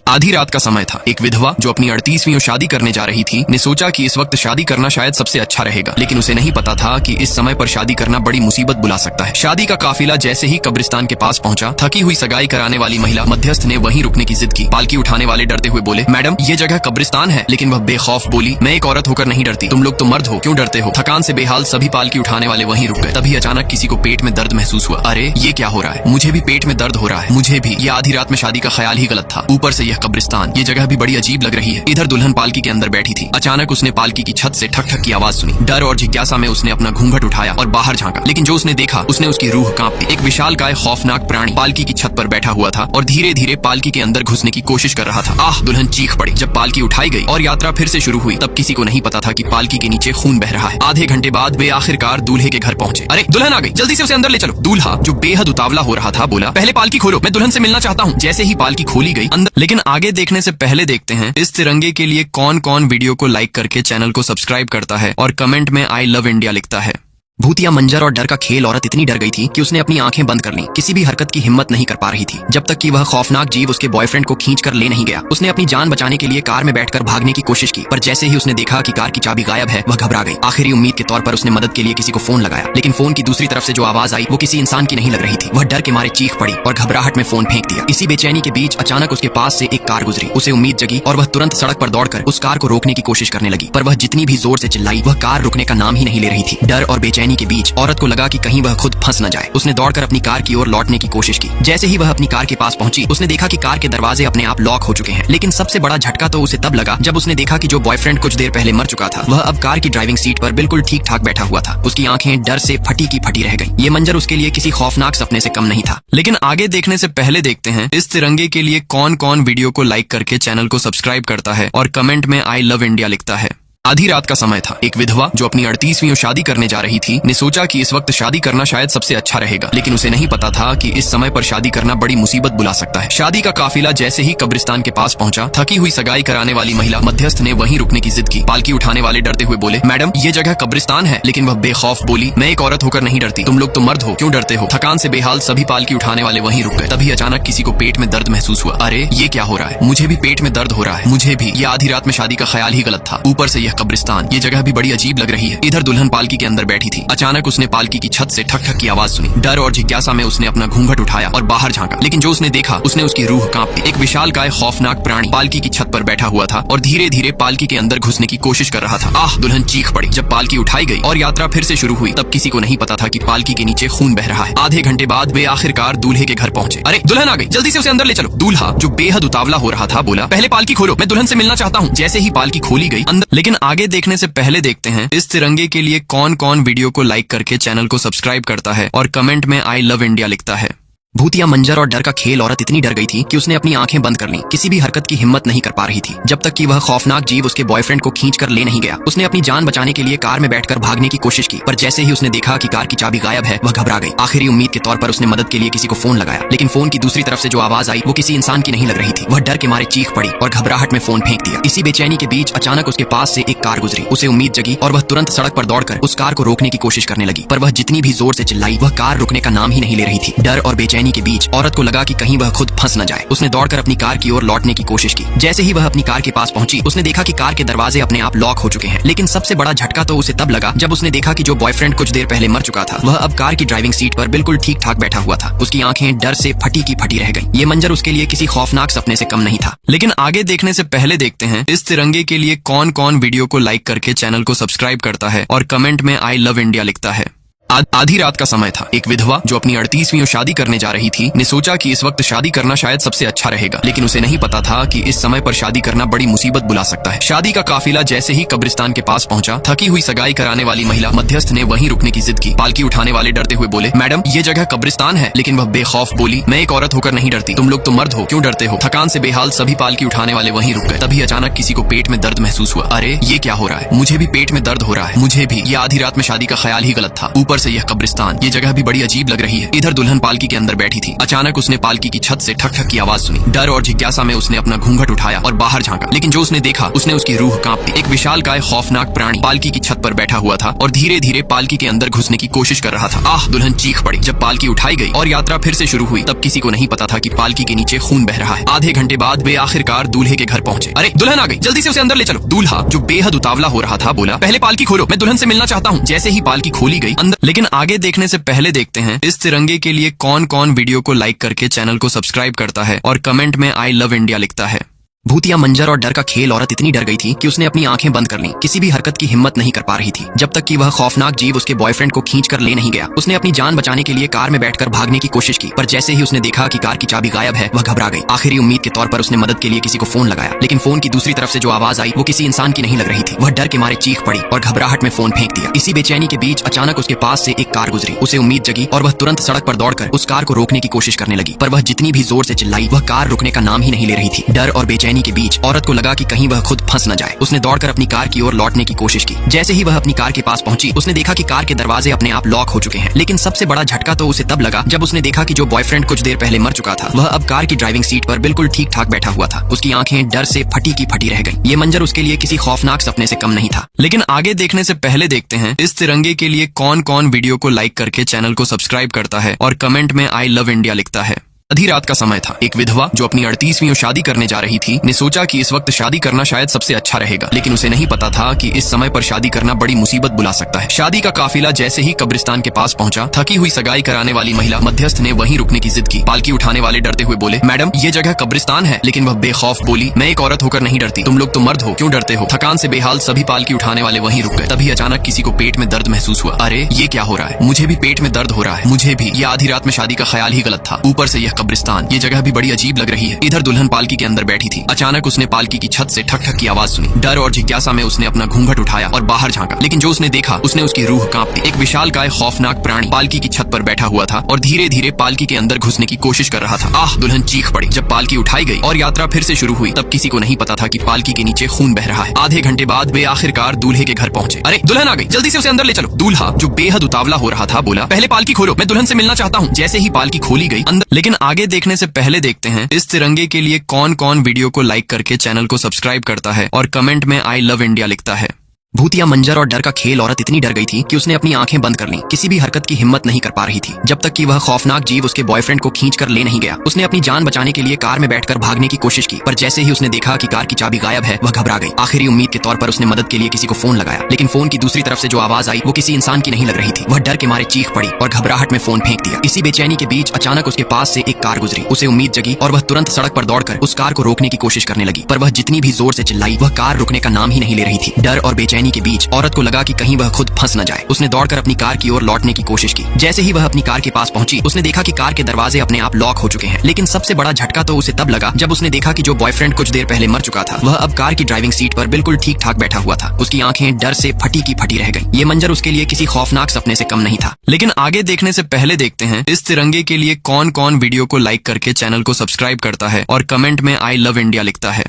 आधी रात का समय था। एक विधवा जो अपनी 38वीं शादी करने जा रही थी ने सोचा कि इस वक्त शादी करना शायद सबसे अच्छा रहेगा, लेकिन उसे नहीं पता था कि इस समय पर शादी करना बड़ी मुसीबत बुला सकता है। शादी का काफिला जैसे ही कब्रिस्तान के पास पहुंचा, थकी हुई सगाई कराने वाली महिला मध्यस्थ ने वहीं रुकने की जिद की। पालकी उठाने वाले डरते हुए बोले, मैडम ये जगह कब्रिस्तान है। लेकिन वह बेखौफ बोली, मैं एक औरत होकर नहीं डरती, तुम लोग तो मर्द हो, क्यों डरते हो। थकान से बेहाल सभी पालकी उठाने वाले वहीं रुक गए। तभी अचानक किसी को पेट में दर्द महसूस हुआ। अरे ये क्या हो रहा है, मुझे भी पेट में दर्द हो रहा है। मुझे भी। ये आधी रात में शादी का ख्याल ही गलत था, ऊपर से यह कब्रिस्तान, ये जगह भी बड़ी अजीब लग रही है। इधर दुल्हन पालकी के अंदर बैठी थी। अचानक उसने पालकी की छत से ठक ठक की आवाज सुनी। डर और जिज्ञासा में उसने अपना घूंघट उठाया और बाहर झांका, लेकिन जो उसने देखा उसने उसकी रूह कांप दी। एक विशाल काय खौफनाक प्राणी पालकी की छत पर बैठा हुआ था और धीरे धीरे पालकी के अंदर घुसने की कोशिश कर रहा था। आह, दुल्हन चीख पड़ी। जब पालकी उठाई गई और यात्रा फिर से शुरू हुई, तब किसी को नहीं पता था कि पालकी के नीचे खून बह रहा है। आधे घंटे बाद वे आखिरकार दूल्हे के घर पहुंचे। अरे दुल्हन आ गई, जल्दी से उसे अंदर ले चलो। दूल्हा जो बेहद उतावला हो रहा था बोला, पहले पालकी खोलो, मैं दुल्हन से मिलना चाहता हूँ। जैसे ही पालकी खोली गई अंदर। लेकिन आगे देखने से पहले देखते हैं इस तिरंगे के लिए कौन कौन वीडियो को लाइक करके चैनल को सब्सक्राइब करता है और कमेंट में आई लव इंडिया लिखता है। भूतिया मंजर और डर का खेल। औरत इतनी डर गई थी कि उसने अपनी आंखें बंद कर लीं। किसी भी हरकत की हिम्मत नहीं कर पा रही थी जब तक कि वह खौफनाक जीव उसके बॉयफ्रेंड को खींच कर ले नहीं गया। उसने अपनी जान बचाने के लिए कार में बैठकर भागने की कोशिश की, पर जैसे ही उसने देखा कि कार की चाबी गायब है, वह घबरा गई। आखिरी उम्मीद के तौर पर उसने मदद के लिए किसी को फोन लगाया, लेकिन फोन की दूसरी तरफ से जो आवाज आई वो किसी इंसान की नहीं लग रही थी। वह डर के मारे चीख पड़ी और घबराहट में फोन फेंक दिया। इसी बेचैनी के बीच अचानक उसके पास से एक कार गुजरी। उसे उम्मीद जगी और वह तुरंत सड़क पर दौड़कर उस कार को रोकने की कोशिश करने लगी, पर वह जितनी भी जोर से चिल्लाई, वह कार रुकने का नाम ही नहीं ले रही थी। डर और बेचैनी बेचैनी के बीच औरत को लगा कि कहीं वह खुद फंस न जाए। उसने दौड़कर अपनी कार की ओर लौटने की कोशिश की। जैसे ही वह अपनी कार के पास पहुंची, उसने देखा कि कार के दरवाजे अपने आप लॉक हो चुके हैं। लेकिन सबसे बड़ा झटका तो उसे तब लगा जब उसने देखा कि जो बॉयफ्रेंड कुछ देर पहले मर चुका था, वह अब कार की ड्राइविंग सीट पर बिल्कुल ठीक ठाक बैठा हुआ था। उसकी आंखें डर से फटी की फटी रह गईं। ये मंजर उसके लिए किसी खौफनाक सपने से कम नहीं था। लेकिन आगे देखने से पहले देखते हैं इस तिरंगे के लिए कौन कौन वीडियो को लाइक करके चैनल को सब्सक्राइब करता है और कमेंट में आई लव इंडिया लिखता है। आधी रात का समय था। एक विधवा जो अपनी 38वीं शादी करने जा रही थी ने सोचा कि इस वक्त शादी करना शायद सबसे अच्छा रहेगा, लेकिन उसे नहीं पता था कि इस समय पर शादी करना बड़ी मुसीबत बुला सकता है। शादी का काफिला जैसे ही कब्रिस्तान के पास पहुंचा, थकी हुई सगाई कराने वाली महिला मध्यस्थ ने वहीं रुकने की जिद की। पालकी उठाने वाले डरते हुए बोले, मैडम ये जगह कब्रिस्तान है। लेकिन वह बेखौफ बोली, मैं एक औरत होकर नहीं डरती, तुम लोग तो मर्द हो, क्यों डरते हो। थकान से बेहाल सभी पालकी उठाने वाले वहीं रुक गए। तभी अचानक किसी को पेट में दर्द महसूस हुआ। अरे ये क्या हो रहा है, मुझे भी पेट में दर्द हो रहा है। मुझे भी। ये आधी रात में शादी का ख्याल ही गलत था, ऊपर से यह कब्रिस्तान, ये जगह भी बड़ी अजीब लग रही है। इधर दुल्हन पालकी के अंदर बैठी थी। अचानक उसने पालकी की छत से ठक ठक की आवाज सुनी। डर और जिज्ञासा में उसने अपना घूंघट उठाया और बाहर झांका। लेकिन जो उसने देखा, उसने उसकी रूह कांप दी। एक विशालकाय खौफनाक प्राणी पालकी की छत पर बैठा हुआ था और धीरे धीरे पालकी के अंदर घुसने की कोशिश कर रहा था। आह, दुल्हन चीख पड़ी। जब पालकी उठाई गई और यात्रा फिर से शुरू हुई, तब किसी को नहीं पता था कि पालकी के नीचे खून बह रहा है। आधे घंटे बाद वे आखिरकार दूल्हे के घर पहुंचे। अरे दुल्हन आ गई, जल्दी से उसे अंदर ले चलो। दूल्हा जो बेहद उतावला हो रहा था बोला, पहले पालकी खोलो, मैं दुल्हन से मिलना चाहता हूँ। जैसे ही पालकी खोली गई अंदर। लेकिन आगे देखने से पहले देखते हैं इस तिरंगे के लिए कौन कौन वीडियो को लाइक करके चैनल को सब्सक्राइब करता है और कमेंट में आई लव इंडिया लिखता है। भूतिया मंजर और डर का खेल। औरत इतनी डर गई थी कि उसने अपनी आंखें बंद कर लीं। किसी भी हरकत की हिम्मत नहीं कर पा रही थी जब तक कि वह खौफनाक जीव उसके बॉयफ्रेंड को खींच कर ले नहीं गया। उसने अपनी जान बचाने के लिए कार में बैठकर भागने की कोशिश की, पर जैसे ही उसने देखा कि कार की चाबी गायब है, वह घबरा गई। आखिरी उम्मीद के तौर पर उसने मदद के लिए किसी को फोन लगाया, लेकिन फोन की दूसरी तरफ से जो आवाज आई वो किसी इंसान की नहीं लग रही थी। वह डर के मारे चीख पड़ी और घबराहट में फोन फेंक दिया। इसी बेचैनी के बीच अचानक उसके पास से एक कार गुजरी। उसे उम्मीद जगी और वह तुरंत सड़क पर दौड़कर उस कार को रोकने की कोशिश करने लगी, पर वह जितनी भी जोर से चिल्लाई, वह कार रुकने का नाम ही नहीं ले रही थी। डर और बेचैनी के बीच औरत को लगा कि कहीं वह खुद फंस न जाए। उसने दौड़कर अपनी कार की ओर लौटने की कोशिश की। जैसे ही वह अपनी कार के पास पहुंची, उसने देखा कि कार के दरवाजे अपने आप लॉक हो चुके हैं। लेकिन सबसे बड़ा झटका तो उसे तब लगा जब उसने देखा कि जो बॉयफ्रेंड कुछ देर पहले मर चुका था, वह अब कार की ड्राइविंग सीट पर बिल्कुल ठीक ठाक बैठा हुआ था। उसकी आंखें डर से फटी की फटी रह गईं। ये मंजर उसके लिए किसी खौफनाक सपने से कम नहीं था। लेकिन आगे देखने से पहले देखते हैं इस तिरंगे के लिए कौन कौन वीडियो को लाइक करके चैनल को सब्सक्राइब करता है और कमेंट में आई लव इंडिया लिखता है। आधी रात का समय था। एक विधवा जो अपनी 38वीं शादी करने जा रही थी ने सोचा कि इस वक्त शादी करना शायद सबसे अच्छा रहेगा, लेकिन उसे नहीं पता था कि इस समय पर शादी करना बड़ी मुसीबत बुला सकता है। शादी का काफिला जैसे ही कब्रिस्तान के पास पहुंचा, थकी हुई सगाई कराने वाली महिला मध्यस्थ ने वहीं रुकने की जिद की। पालकी उठाने वाले डरते हुए बोले, मैडम ये जगह कब्रिस्तान है। लेकिन वह बेखौफ बोली, मैं एक औरत होकर नहीं डरती, तुम लोग तो मर्द हो, क्यों डरते हो। थकान से बेहाल सभी पालकी उठाने वाले वहीं रुक गए। तभी अचानक किसी को पेट में दर्द महसूस हुआ। अरे ये क्या हो रहा है, मुझे भी पेट में दर्द हो रहा है। मुझे भी। ये आधी रात में शादी का ख्याल ही गलत था, ऊपर से यह कब्रिस्तान, ये जगह भी बड़ी अजीब लग रही है। इधर दुल्हन पालकी के अंदर बैठी थी। अचानक उसने पालकी की छत से ठक ठक की आवाज सुनी। डर और जिज्ञासा में उसने अपना घूंघट उठाया और बाहर झांका। लेकिन जो उसने देखा, उसने उसकी रूह कांप दी। एक विशालकाय खौफनाक प्राणी पालकी की छत पर बैठा हुआ था और धीरे धीरे पालकी के अंदर घुसने की कोशिश कर रहा था। आह, दुल्हन चीख पड़ी। जब पालकी उठाई गई और यात्रा फिर से शुरू हुई, तब किसी को नहीं पता था कि पालकी के नीचे खून बह रहा है। आधे घंटे बाद वे आखिरकार दूल्हे के घर पहुंचे। अरे दुल्हन आ गई, जल्दी से उसे अंदर ले चलो। दूल्हा जो बेहद उतावला हो रहा था बोला, पहले पालकी खोलो, मैं दुल्हन से मिलना चाहता हूँ। जैसे ही पालकी खोली गई अंदर। लेकिन आगे देखने से पहले देखते हैं इस तिरंगे के लिए कौन कौन वीडियो को लाइक करके चैनल को सब्सक्राइब करता है और कमेंट में आई लव इंडिया लिखता है। भूतिया मंजर और डर का खेल। औरत इतनी डर गई थी कि उसने अपनी आंखें बंद कर लीं। किसी भी हरकत की हिम्मत नहीं कर पा रही थी जब तक कि वह खौफनाक जीव उसके बॉयफ्रेंड को खींच कर ले नहीं गया। उसने अपनी जान बचाने के लिए कार में बैठकर भागने की कोशिश की, पर जैसे ही उसने देखा कि कार की चाबी गायब है, वह घबरा गई। आखिरी उम्मीद के तौर पर उसने मदद के लिए किसी को फोन लगाया, लेकिन फोन की दूसरी तरफ से जो आवाज आई वो किसी इंसान की नहीं लग रही थी। वह डर के मारे चीख पड़ी और घबराहट में फोन फेंक दिया। इसी बेचैनी के बीच अचानक उसके पास से एक कार गुजरी। उसे उम्मीद जगी और वह तुरंत सड़क पर दौड़कर उस कार को रोकने की कोशिश करने लगी, पर वह जितनी भी जोर से चिल्लाई, वह कार रुकने का नाम ही नहीं ले रही थी। डर और बेचैनी के बीच औरत को लगा कि कहीं वह खुद फंस न जाए। उसने दौड़कर अपनी कार की ओर लौटने की कोशिश की। जैसे ही वह अपनी कार के पास पहुंची, उसने देखा कि कार के दरवाजे अपने आप लॉक हो चुके हैं। लेकिन सबसे बड़ा झटका तो उसे तब लगा जब उसने देखा कि जो बॉयफ्रेंड कुछ देर पहले मर चुका था, वह अब कार की ड्राइविंग सीट पर बिल्कुल ठीक ठाक बैठा हुआ था। उसकी आंखें डर से फटी की फटी रह गईं। ये मंजर उसके लिए किसी खौफनाक सपने से कम नहीं था। लेकिन आगे देखने से पहले देखते हैं इस तिरंगे के लिए कौन कौन वीडियो को लाइक करके चैनल को सब्सक्राइब करता है और कमेंट में आई लव इंडिया लिखता है। आधी रात का समय था। एक विधवा जो अपनी 38वीं शादी करने जा रही थी ने सोचा कि इस वक्त शादी करना शायद सबसे अच्छा रहेगा, लेकिन उसे नहीं पता था कि इस समय पर शादी करना बड़ी मुसीबत बुला सकता है। शादी का काफिला जैसे ही कब्रिस्तान के पास पहुंचा, थकी हुई सगाई कराने वाली महिला मध्यस्थ ने वहीं रुकने की जिद की। पालकी उठाने वाले डरते हुए बोले, मैडम ये जगह कब्रिस्तान है। लेकिन वह बेखौफ बोली, मैं एक औरत होकर नहीं डरती, तुम लोग तो मर्द हो, क्यों डरते हो। थकान से बेहाल सभी पालकी उठाने वाले वहीं रुक गए। तभी अचानक किसी को पेट में दर्द महसूस हुआ। अरे ये क्या हो रहा है, मुझे भी पेट में दर्द हो रहा है। मुझे भी। ये आधी रात में शादी का ख्याल ही गलत था, ऊपर से यह कब्रिस्तान, ये जगह भी बड़ी अजीब लग रही है। इधर दुल्हन पालकी के अंदर बैठी थी। अचानक उसने पालकी की छत से ठक ठक की आवाज सुनी। डर और जिज्ञासा में उसने अपना घूंघट उठाया और बाहर झांका, लेकिन जो उसने देखा उसने उसकी रूह कांप दी। एक विशालकाय खौफनाक प्राणी पालकी की छत पर बैठा हुआ था और धीरे धीरे पालकी के अंदर घुसने की कोशिश कर रहा था। आह, दुल्हन चीख पड़ी। जब पालकी उठाई गई और यात्रा फिर से शुरू हुई, तब किसी को नहीं पता था कि पालकी के नीचे खून बह रहा है। आधे घंटे बाद वे आखिरकार दूल्हे के घर पहुंचे। अरे दुल्हन आ गई, जल्दी से उसे अंदर ले चलो। दूल्हा जो बेहद उतावला हो रहा था बोला, पहले पालकी खोलो, मैं दुल्हन से मिलना चाहता हूँ। जैसे ही पालकी खोली गई अंदर, लेकिन आगे देखने से पहले देखते हैं इस तिरंगे के लिए कौन कौन वीडियो को लाइक करके चैनल को सब्सक्राइब करता है और कमेंट में आई लव इंडिया लिखता है। भूतिया मंजर और डर का खेल। औरत इतनी डर गई थी कि उसने अपनी आंखें बंद कर लीं। किसी भी हरकत की हिम्मत नहीं कर पा रही थी जब तक कि वह खौफनाक जीव उसके बॉयफ्रेंड को खींच कर ले नहीं गया। उसने अपनी जान बचाने के लिए कार में बैठकर भागने की कोशिश की, पर जैसे ही उसने देखा कि कार की चाबी गायब है, वह घबरा गई। आखिरी उम्मीद के तौर पर उसने मदद के लिए किसी को फोन लगाया, लेकिन फोन की दूसरी तरफ से जो आवाज आई वो किसी इंसान की नहीं लग रही थी। वह डर के मारे चीख पड़ी और घबराहट में फोन फेंक दिया। इसी बेचैनी के बीच अचानक उसके पास से एक कार गुजरी। उसे उम्मीद जगी और वह तुरंत सड़क पर दौड़कर उस कार को रोकने की कोशिश करने लगी, पर वह जितनी भी जोर से चिल्लाई, वह कार रुकने का नाम ही नहीं ले रही थी। डर और बेचैनी के बीच औरत को लगा कि कहीं वह खुद फंस न जाए। उसने दौड़कर अपनी कार की ओर लौटने की कोशिश की। जैसे ही वह अपनी कार के पास पहुंची, उसने देखा कि कार के दरवाजे अपने आप लॉक हो चुके हैं। लेकिन सबसे बड़ा झटका तो उसे तब लगा जब उसने देखा कि जो बॉयफ्रेंड कुछ देर पहले मर चुका था, वह अब कार की ड्राइविंग सीट पर बिल्कुल ठीक ठाक बैठा हुआ था। उसकी आंखें डर से फटी की फटी रह गईं। ये मंजर उसके लिए किसी खौफनाक सपने से कम नहीं था। लेकिन आगे देखने से पहले देखते हैं इस तिरंगे के लिए कौन कौन वीडियो को लाइक करके चैनल को सब्सक्राइब करता है और कमेंट में आई लव इंडिया लिखता है।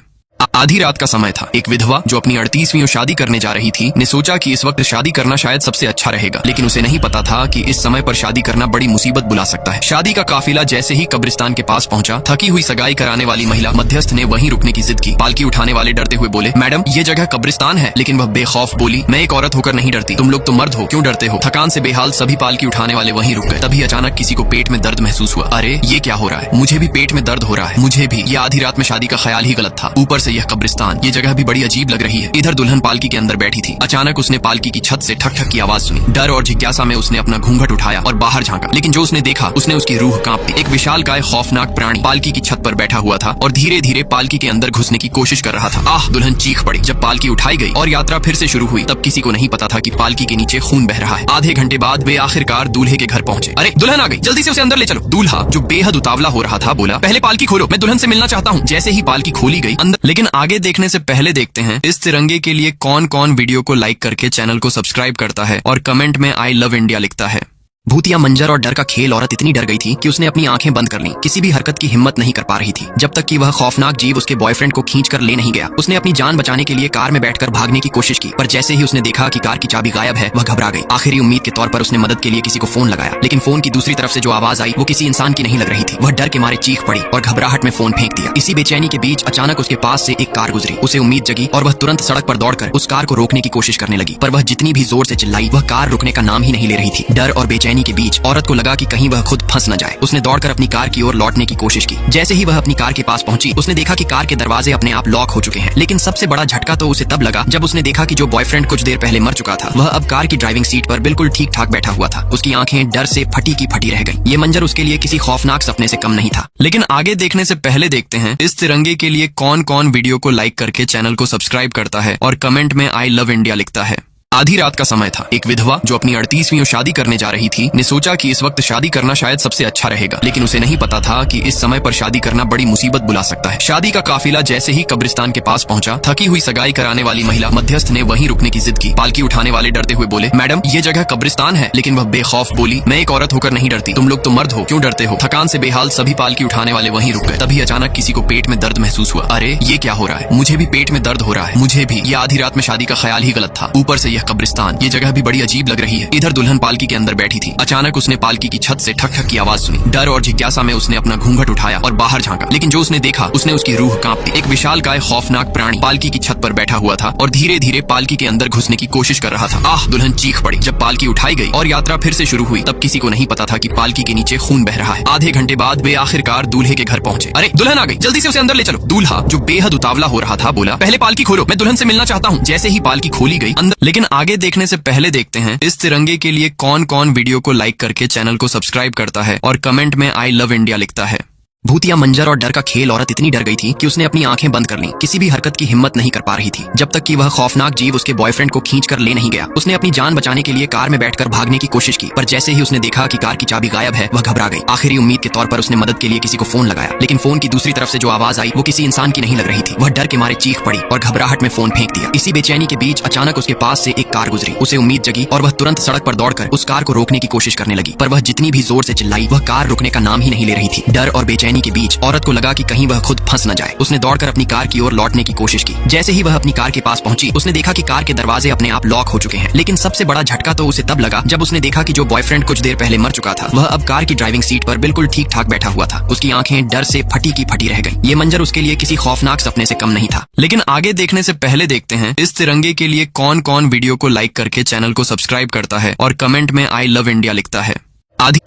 आधी रात का समय था। एक विधवा जो अपनी 38वीं शादी करने जा रही थी ने सोचा कि इस वक्त शादी करना शायद सबसे अच्छा रहेगा, लेकिन उसे नहीं पता था कि इस समय पर शादी करना बड़ी मुसीबत बुला सकता है। शादी का काफिला जैसे ही कब्रिस्तान के पास पहुंचा, थकी हुई सगाई कराने वाली महिला मध्यस्थ ने वहीं रुकने की जिद की। पालकी उठाने वाले डरते हुए बोले, मैडम ये जगह कब्रिस्तान है। लेकिन वह बेखौफ बोली, मैं एक औरत होकर नहीं डरती, तुम लोग तो मर्द हो, क्यों डरते हो। थकान से बेहाल सभी पालकी उठाने वाले वहीं रुक गए। तभी अचानक किसी को पेट में दर्द महसूस हुआ। अरे ये क्या हो रहा है, मुझे भी पेट में दर्द हो रहा है। मुझे भी। ये आधी रात में शादी का ख्याल ही गलत था, ऊपर से यह कब्रिस्तान, ये जगह भी बड़ी अजीब लग रही है। इधर दुल्हन पालकी के अंदर बैठी थी। अचानक उसने पालकी की छत से ठक ठक की आवाज सुनी। डर और जिज्ञासा में उसने अपना घूंघट उठाया और बाहर झांका, लेकिन जो उसने देखा उसने उसकी रूह कांप दी। एक विशालकाय खौफनाक प्राणी पालकी की छत पर बैठा हुआ था और धीरे धीरे पालकी के अंदर घुसने की कोशिश कर रहा था। आह, दुल्हन चीख पड़ी। जब पालकी उठाई गई और यात्रा फिर से शुरू हुई, तब किसी को नहीं पता था कि पालकी के नीचे खून बह रहा है। आधे घंटे बाद वे आखिरकार दूल्हे के घर पहुंचे। अरे दुल्हन आ गई, जल्दी से उसे अंदर ले चलो। दूल्हा जो बेहद उतावला हो रहा था बोला, पहले पालकी खोलो, मैं दुल्हन से मिलना चाहता हूँ। जैसे ही पालकी खोली गई अंदर, लेकिन आगे देखने से पहले देखते हैं इस तिरंगे के लिए कौन कौन वीडियो को लाइक करके चैनल को सब्सक्राइब करता है और कमेंट में आई लव इंडिया लिखता है। भूतिया मंजर और डर का खेल। औरत इतनी डर गई थी कि उसने अपनी आंखें बंद कर लीं। किसी भी हरकत की हिम्मत नहीं कर पा रही थी जब तक कि वह खौफनाक जीव उसके बॉयफ्रेंड को खींच कर ले नहीं गया। उसने अपनी जान बचाने के लिए कार में बैठकर भागने की कोशिश की, पर जैसे ही उसने देखा कि कार की चाबी गायब है, वह घबरा गई। आखिरी उम्मीद के तौर पर उसने मदद के लिए किसी को फोन लगाया, लेकिन फोन की दूसरी तरफ से जो आवाज आई वो किसी इंसान की नहीं लग रही थी। वह डर के मारे चीख पड़ी और घबराहट में फोन फेंक दिया। इसी बेचैनी के बीच अचानक उसके पास से एक कार गुजरी। उसे उम्मीद जगी और वह तुरंत सड़क पर दौड़कर उस कार को रोकने की कोशिश करने लगी, पर वह जितनी भी जोर से चिल्लाई, वह कार रुकने का नाम ही नहीं ले रही थी। डर और बेचैनी के बीच औरत को लगा कि कहीं वह खुद फंस न जाए। उसने दौड़कर अपनी कार की ओर लौटने की कोशिश की। जैसे ही वह अपनी कार के पास पहुंची, उसने देखा कि कार के दरवाजे अपने आप लॉक हो चुके हैं। लेकिन सबसे बड़ा झटका तो उसे तब लगा जब उसने देखा कि जो बॉयफ्रेंड कुछ देर पहले मर चुका था, वह अब कार की ड्राइविंग सीट पर बिल्कुल ठीक ठाक बैठा हुआ था। उसकी आंखें डर से फटी की फटी रह गईं। ये मंजर उसके लिए किसी खौफनाक सपने से कम नहीं था। लेकिन आगे देखने से पहले देखते हैं इस तिरंगे के लिए कौन कौन वीडियो को लाइक करके चैनल को सब्सक्राइब करता है और कमेंट में आई लव इंडिया लिखता है। आधी रात का समय था। एक विधवा जो अपनी 38वीं शादी करने जा रही थी ने सोचा कि इस वक्त शादी करना शायद सबसे अच्छा रहेगा, लेकिन उसे नहीं पता था कि इस समय पर शादी करना बड़ी मुसीबत बुला सकता है। शादी का काफिला जैसे ही कब्रिस्तान के पास पहुंचा, थकी हुई सगाई कराने वाली महिला मध्यस्थ ने वहीं रुकने की जिद की। पालकी उठाने वाले डरते हुए बोले, मैडम ये जगह कब्रिस्तान है। लेकिन वह बेखौफ बोली, मैं एक औरत होकर नहीं डरती, तुम लोग तो मर्द हो, क्यों डरते हो। थकान से बेहाल सभी पालकी उठाने वाले वहीं रुक गए। तभी अचानक किसी को पेट में दर्द महसूस हुआ। अरे ये क्या हो रहा है, मुझे भी पेट में दर्द हो रहा है। मुझे भी। ये आधी रात में शादी का ख्याल ही गलत था, ऊपर से यह यह कब्रिस्तान, ये जगह भी बड़ी अजीब लग रही है। इधर दुल्हन पालकी के अंदर बैठी थी। अचानक उसने पालकी की छत से ठक ठक की आवाज सुनी। डर और जिज्ञासा में उसने अपना घूंघट उठाया और बाहर झांका, लेकिन जो उसने देखा उसने उसकी रूह कांप दी। एक विशालकाय खौफनाक प्राणी पालकी की छत पर बैठा हुआ था और धीरे धीरे पालकी के अंदर घुसने की कोशिश कर रहा था। आह! दुल्हन चीख पड़ी। जब पालकी उठाई गई और यात्रा फिर से शुरू हुई, तब किसी को नहीं पता था कि पालकी के नीचे खून बह रहा है। आधे घंटे बाद वे आखिरकार दूल्हे के घर पहुंचे। अरे दुल्हन आ गई, जल्दी से उसे अंदर ले चलो। दूल्हा, जो बेहद उतावला हो रहा था, बोला, पहले पालकी खोलो, मैं दुल्हन से मिलना चाहता हूँ। जैसे ही पालकी खोली गई अंदर, लेकिन आगे देखने से पहले देखते हैं इस तिरंगे के लिए कौन कौन वीडियो को लाइक करके चैनल को सब्सक्राइब करता है और कमेंट में आई लव इंडिया लिखता है। भूतिया मंजर और डर का खेल। औरत इतनी डर गई थी कि उसने अपनी आंखें बंद कर लीं। किसी भी हरकत की हिम्मत नहीं कर पा रही थी जब तक कि वह खौफनाक जीव उसके बॉयफ्रेंड को खींच कर ले नहीं गया। उसने अपनी जान बचाने के लिए कार में बैठकर भागने की कोशिश की, पर जैसे ही उसने देखा कि कार की चाबी गायब है, वह घबरा गई। आखिरी उम्मीद के तौर पर उसने मदद के लिए किसी को फोन लगाया, लेकिन फोन की दूसरी तरफ से जो आवाज आई वो किसी इंसान की नहीं लग रही थी। वह डर के मारे चीख पड़ी और घबराहट में फोन फेंक दिया। इसी बेचैनी के बीच अचानक उसके पास से एक कार गुजरी। उसे उम्मीद जगी और वह तुरंत सड़क पर दौड़कर उस कार को रोकने की कोशिश करने लगी, पर वह जितनी भी जोर से चिल्लाई, वह कार रुकने का नाम ही नहीं ले रही थी। डर और बेचैनी के बीच औरत को लगा कि कहीं वह खुद फंस न जाए। उसने दौड़कर अपनी कार की ओर लौटने की कोशिश की। जैसे ही वह अपनी कार के पास पहुंची, उसने देखा कि कार के दरवाजे अपने आप लॉक हो चुके हैं। लेकिन सबसे बड़ा झटका तो उसे तब लगा जब उसने देखा कि जो बॉयफ्रेंड कुछ देर पहले मर चुका था, वह अब कार की ड्राइविंग सीट पर बिल्कुल ठीक ठाक बैठा हुआ था। उसकी आंखें डर से फटी की फटी रह गईं। ये मंजर उसके लिए किसी खौफनाक सपने से कम नहीं था। लेकिन आगे देखने से पहले देखते हैं इस तिरंगे के लिए कौन कौन वीडियो को लाइक करके चैनल को सब्सक्राइब करता है और कमेंट में आई लव इंडिया लिखता है।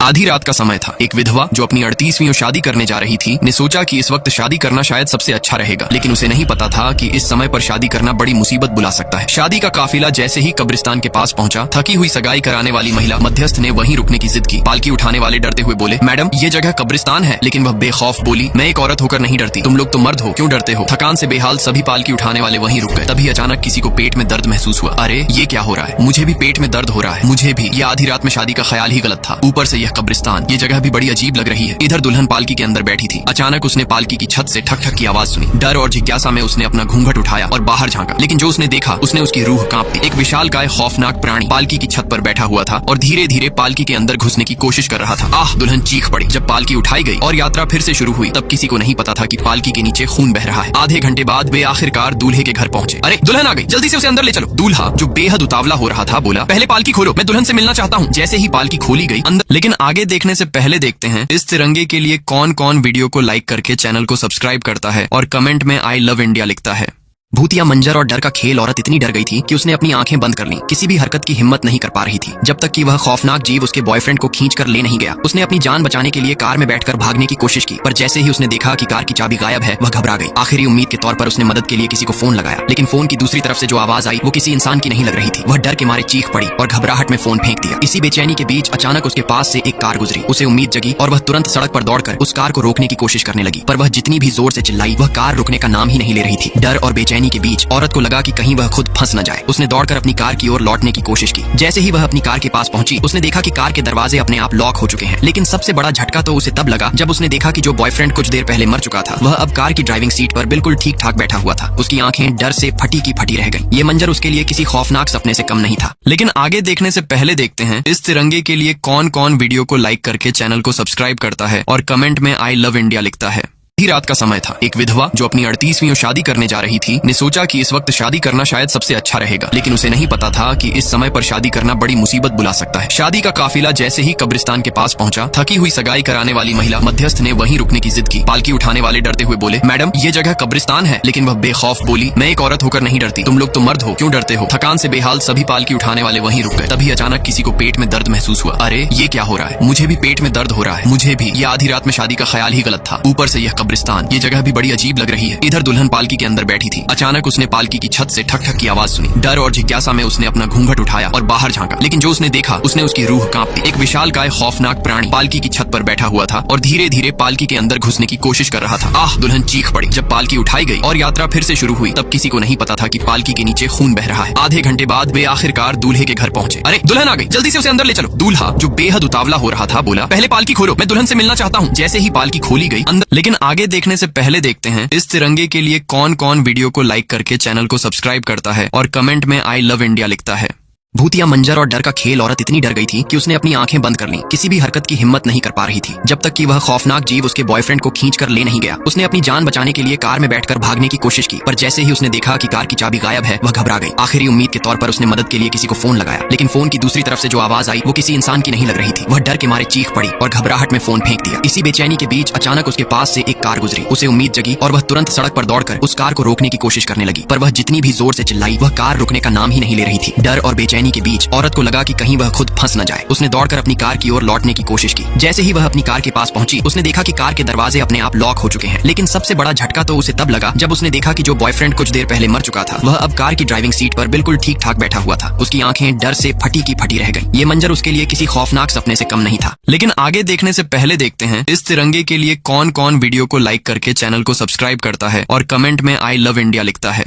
आधी रात का समय था। एक विधवा जो अपनी 38वीं शादी करने जा रही थी ने सोचा कि इस वक्त शादी करना शायद सबसे अच्छा रहेगा, लेकिन उसे नहीं पता था कि इस समय पर शादी करना बड़ी मुसीबत बुला सकता है। शादी का काफिला जैसे ही कब्रिस्तान के पास पहुंचा, थकी हुई सगाई कराने वाली महिला मध्यस्थ ने वहीं रुकने की जिद की। पालकी उठाने वाले डरते हुए बोले, मैडम ये जगह कब्रिस्तान है। लेकिन वह बेखौफ बोली, मैं एक औरत होकर नहीं डरती, तुम लोग तो मर्द हो, क्यों डरते हो? थकान से बेहाल सभी पालकी उठाने वाले वहीं रुक गए। तभी अचानक किसी को पेट में दर्द महसूस हुआ। अरे ये क्या हो रहा है? मुझे भी पेट में दर्द हो रहा है। मुझे भी। ये आधी रात में शादी का ख्याल ही गलत था। ऊपर से यह कब्रिस्तान, ये जगह भी बड़ी अजीब लग रही है। इधर दुल्हन पालकी के अंदर बैठी थी। अचानक उसने पालकी की छत से ठक ठक की आवाज सुनी। डर और जिज्ञासा में उसने अपना घूंघट उठाया और बाहर झांका, लेकिन जो उसने देखा उसने उसकी रूह कांप दी। एक विशालकाय खौफनाक प्राणी पालकी की छत पर बैठा हुआ था और धीरे धीरे पालकी के अंदर घुसने की कोशिश कर रहा था। आह! दुल्हन चीख पड़ी। जब पालकी उठाई गई और यात्रा फिर से शुरू हुई, तब किसी को नहीं पता था कि पालकी के नीचे खून बह रहा है। आधे घंटे बाद वे आखिरकार दूल्हे के घर पहुंचे। अरे दुल्हन आ गई, जल्दी से उसे अंदर ले चलो। दूल्हा, जो बेहद उतावला हो रहा था, बोला, पहले पालकी खोलो, मैं दुल्हन से मिलना चाहता हूँ। जैसे ही पालकी खोली गई अंदर, लेकिन आगे देखने से पहले देखते हैं इस तिरंगे के लिए कौन कौन वीडियो को लाइक करके चैनल को सब्सक्राइब करता है और कमेंट में आई लव इंडिया लिखता है। भूतिया मंजर और डर का खेल। औरत इतनी डर गई थी कि उसने अपनी आंखें बंद कर लीं। किसी भी हरकत की हिम्मत नहीं कर पा रही थी जब तक कि वह खौफनाक जीव उसके बॉयफ्रेंड को खींच कर ले नहीं गया। उसने अपनी जान बचाने के लिए कार में बैठकर भागने की कोशिश की, पर जैसे ही उसने देखा कि कार की चाबी गायब है, वह घबरा गई। आखिरी उम्मीद के तौर पर उसने मदद के लिए किसी को फोन लगाया, लेकिन फोन की दूसरी तरफ से जो आवाज आई वो किसी इंसान की नहीं लग रही थी। वह डर के मारे चीख पड़ी और घबराहट में फोन फेंक दिया। इसी बेचैनी के बीच अचानक उसके पास से एक कार गुजरी। उसे उम्मीद जगी और वह तुरंत सड़क पर दौड़कर उस कार को रोकने की कोशिश करने लगी, पर वह जितनी भी जोर से चिल्लाई, वह कार रुकने का नाम ही नहीं ले रही थी। डर और बेचैनी के बीच औरत को लगा कि कहीं वह खुद फंस न जाए। उसने दौड़कर अपनी कार की ओर लौटने की कोशिश की। जैसे ही वह अपनी कार के पास पहुंची, उसने देखा कि कार के दरवाजे अपने आप लॉक हो चुके हैं। लेकिन सबसे बड़ा झटका तो उसे तब लगा जब उसने देखा कि जो बॉयफ्रेंड कुछ देर पहले मर चुका था, वह अब कार की ड्राइविंग सीट पर बिल्कुल ठीक ठाक बैठा हुआ था। उसकी आंखें डर से फटी की फटी रह गईं। ये मंजर उसके लिए किसी खौफनाक सपने से कम नहीं था। लेकिन आगे देखने से पहले देखते हैं इस तिरंगे के लिए कौन कौन वीडियो को लाइक करके चैनल को सब्सक्राइब करता है और कमेंट में आई लव इंडिया लिखता है। आधी रात का समय था। एक विधवा जो अपनी 38वीं शादी करने जा रही थी ने सोचा कि इस वक्त शादी करना शायद सबसे अच्छा रहेगा, लेकिन उसे नहीं पता था कि इस समय पर शादी करना बड़ी मुसीबत बुला सकता है। शादी का काफिला जैसे ही कब्रिस्तान के पास पहुंचा, थकी हुई सगाई कराने वाली महिला मध्यस्थ ने वहीं रुकने की जिद की। पालकी उठाने वाले डरते हुए बोले, मैडम ये जगह कब्रिस्तान है। लेकिन वह बेखौफ बोली, मैं एक औरत होकर नहीं डरती, तुम लोग तो मर्द हो, क्यों डरते हो? थकान से बेहाल सभी पालकी उठाने वाले वहीं रुक गए। तभी अचानक किसी को पेट में दर्द महसूस हुआ। अरे ये क्या हो रहा है? मुझे भी पेट में दर्द हो रहा है। मुझे भी। ये आधी रात में शादी का ख्याल ही गलत था। ऊपर से यह कब्रिस्तान, ये जगह भी बड़ी अजीब लग रही है। इधर दुल्हन पालकी के अंदर बैठी थी। अचानक उसने पालकी की छत से ठक ठक की आवाज सुनी। डर और जिज्ञासा में उसने अपना घूंघट उठाया और बाहर झांका, लेकिन जो उसने देखा उसने उसकी रूह कांप दी। एक विशालकाय खौफनाक प्राणी पालकी की छत पर बैठा हुआ था और धीरे धीरे पालकी के अंदर घुसने की कोशिश कर रहा था। आह! दुल्हन चीख पड़ी। जब पालकी उठाई गई और यात्रा फिर से शुरू हुई, तब किसी को नहीं पता था कि पालकी के नीचे खून बह रहा है। आधे घंटे बाद वे आखिरकार दूल्हे के घर पहुंचे। अरे दुल्हन आ गई, जल्दी से उसे अंदर ले चलो। दूल्हा, जो बेहद उतावला हो रहा था, बोला, पहले पालकी खोलो, मैं दुल्हन से मिलना चाहता हूँ। जैसे ही पालकी खोली गई अंदर, लेकिन आगे देखने से पहले देखते हैं इस तिरंगे के लिए कौन कौन वीडियो को लाइक करके चैनल को सब्सक्राइब करता है और कमेंट में आई लव इंडिया लिखता है। भूतिया मंजर और डर का खेल औरत इतनी डर गई थी कि उसने अपनी आंखें बंद कर लीं। किसी भी हरकत की हिम्मत नहीं कर पा रही थी जब तक कि वह खौफनाक जीव उसके बॉयफ्रेंड को खींच कर ले नहीं गया। उसने अपनी जान बचाने के लिए कार में बैठकर भागने की कोशिश की, पर जैसे ही उसने देखा कि कार की चाबी गायब है, वह घबरा गई। आखिरी उम्मीद के तौर पर उसने मदद के लिए किसी को फोन लगाया, लेकिन फोन की दूसरी तरफ से जो आवाज आई वो किसी इंसान की नहीं लग रही थी। वह डर के मारे चीख पड़ी और घबराहट में फोन फेंक दिया। इसी बेचैनी के बीच अचानक उसके पास से एक कार गुजरी। उसे उम्मीद जगी और वह तुरंत सड़क पर दौड़कर उस कार को रोकने की कोशिश करने लगी, पर वह जितनी भी जोर से चिल्लाई, वह कार रुकने का नाम ही नहीं ले रही थी। डर और बेचैनी के बीच औरत को लगा कि कहीं वह खुद फंस न जाए। उसने दौड़कर अपनी कार की ओर लौटने की कोशिश की। जैसे ही वह अपनी कार के पास पहुंची, उसने देखा कि कार के दरवाजे अपने आप लॉक हो चुके हैं। लेकिन सबसे बड़ा झटका तो उसे तब लगा जब उसने देखा कि जो बॉयफ्रेंड कुछ देर पहले मर चुका था, वह अब कार की ड्राइविंग सीट पर बिल्कुल ठीक ठाक बैठा हुआ था। उसकी आंखें डर से फटी की फटी रह गईं। ये मंजर उसके लिए किसी खौफनाक सपने से कम नहीं था। लेकिन आगे देखने से पहले देखते हैं इस तिरंगे के लिए कौन कौन वीडियो को लाइक करके चैनल को सब्सक्राइब करता है और कमेंट में आई लव इंडिया लिखता है।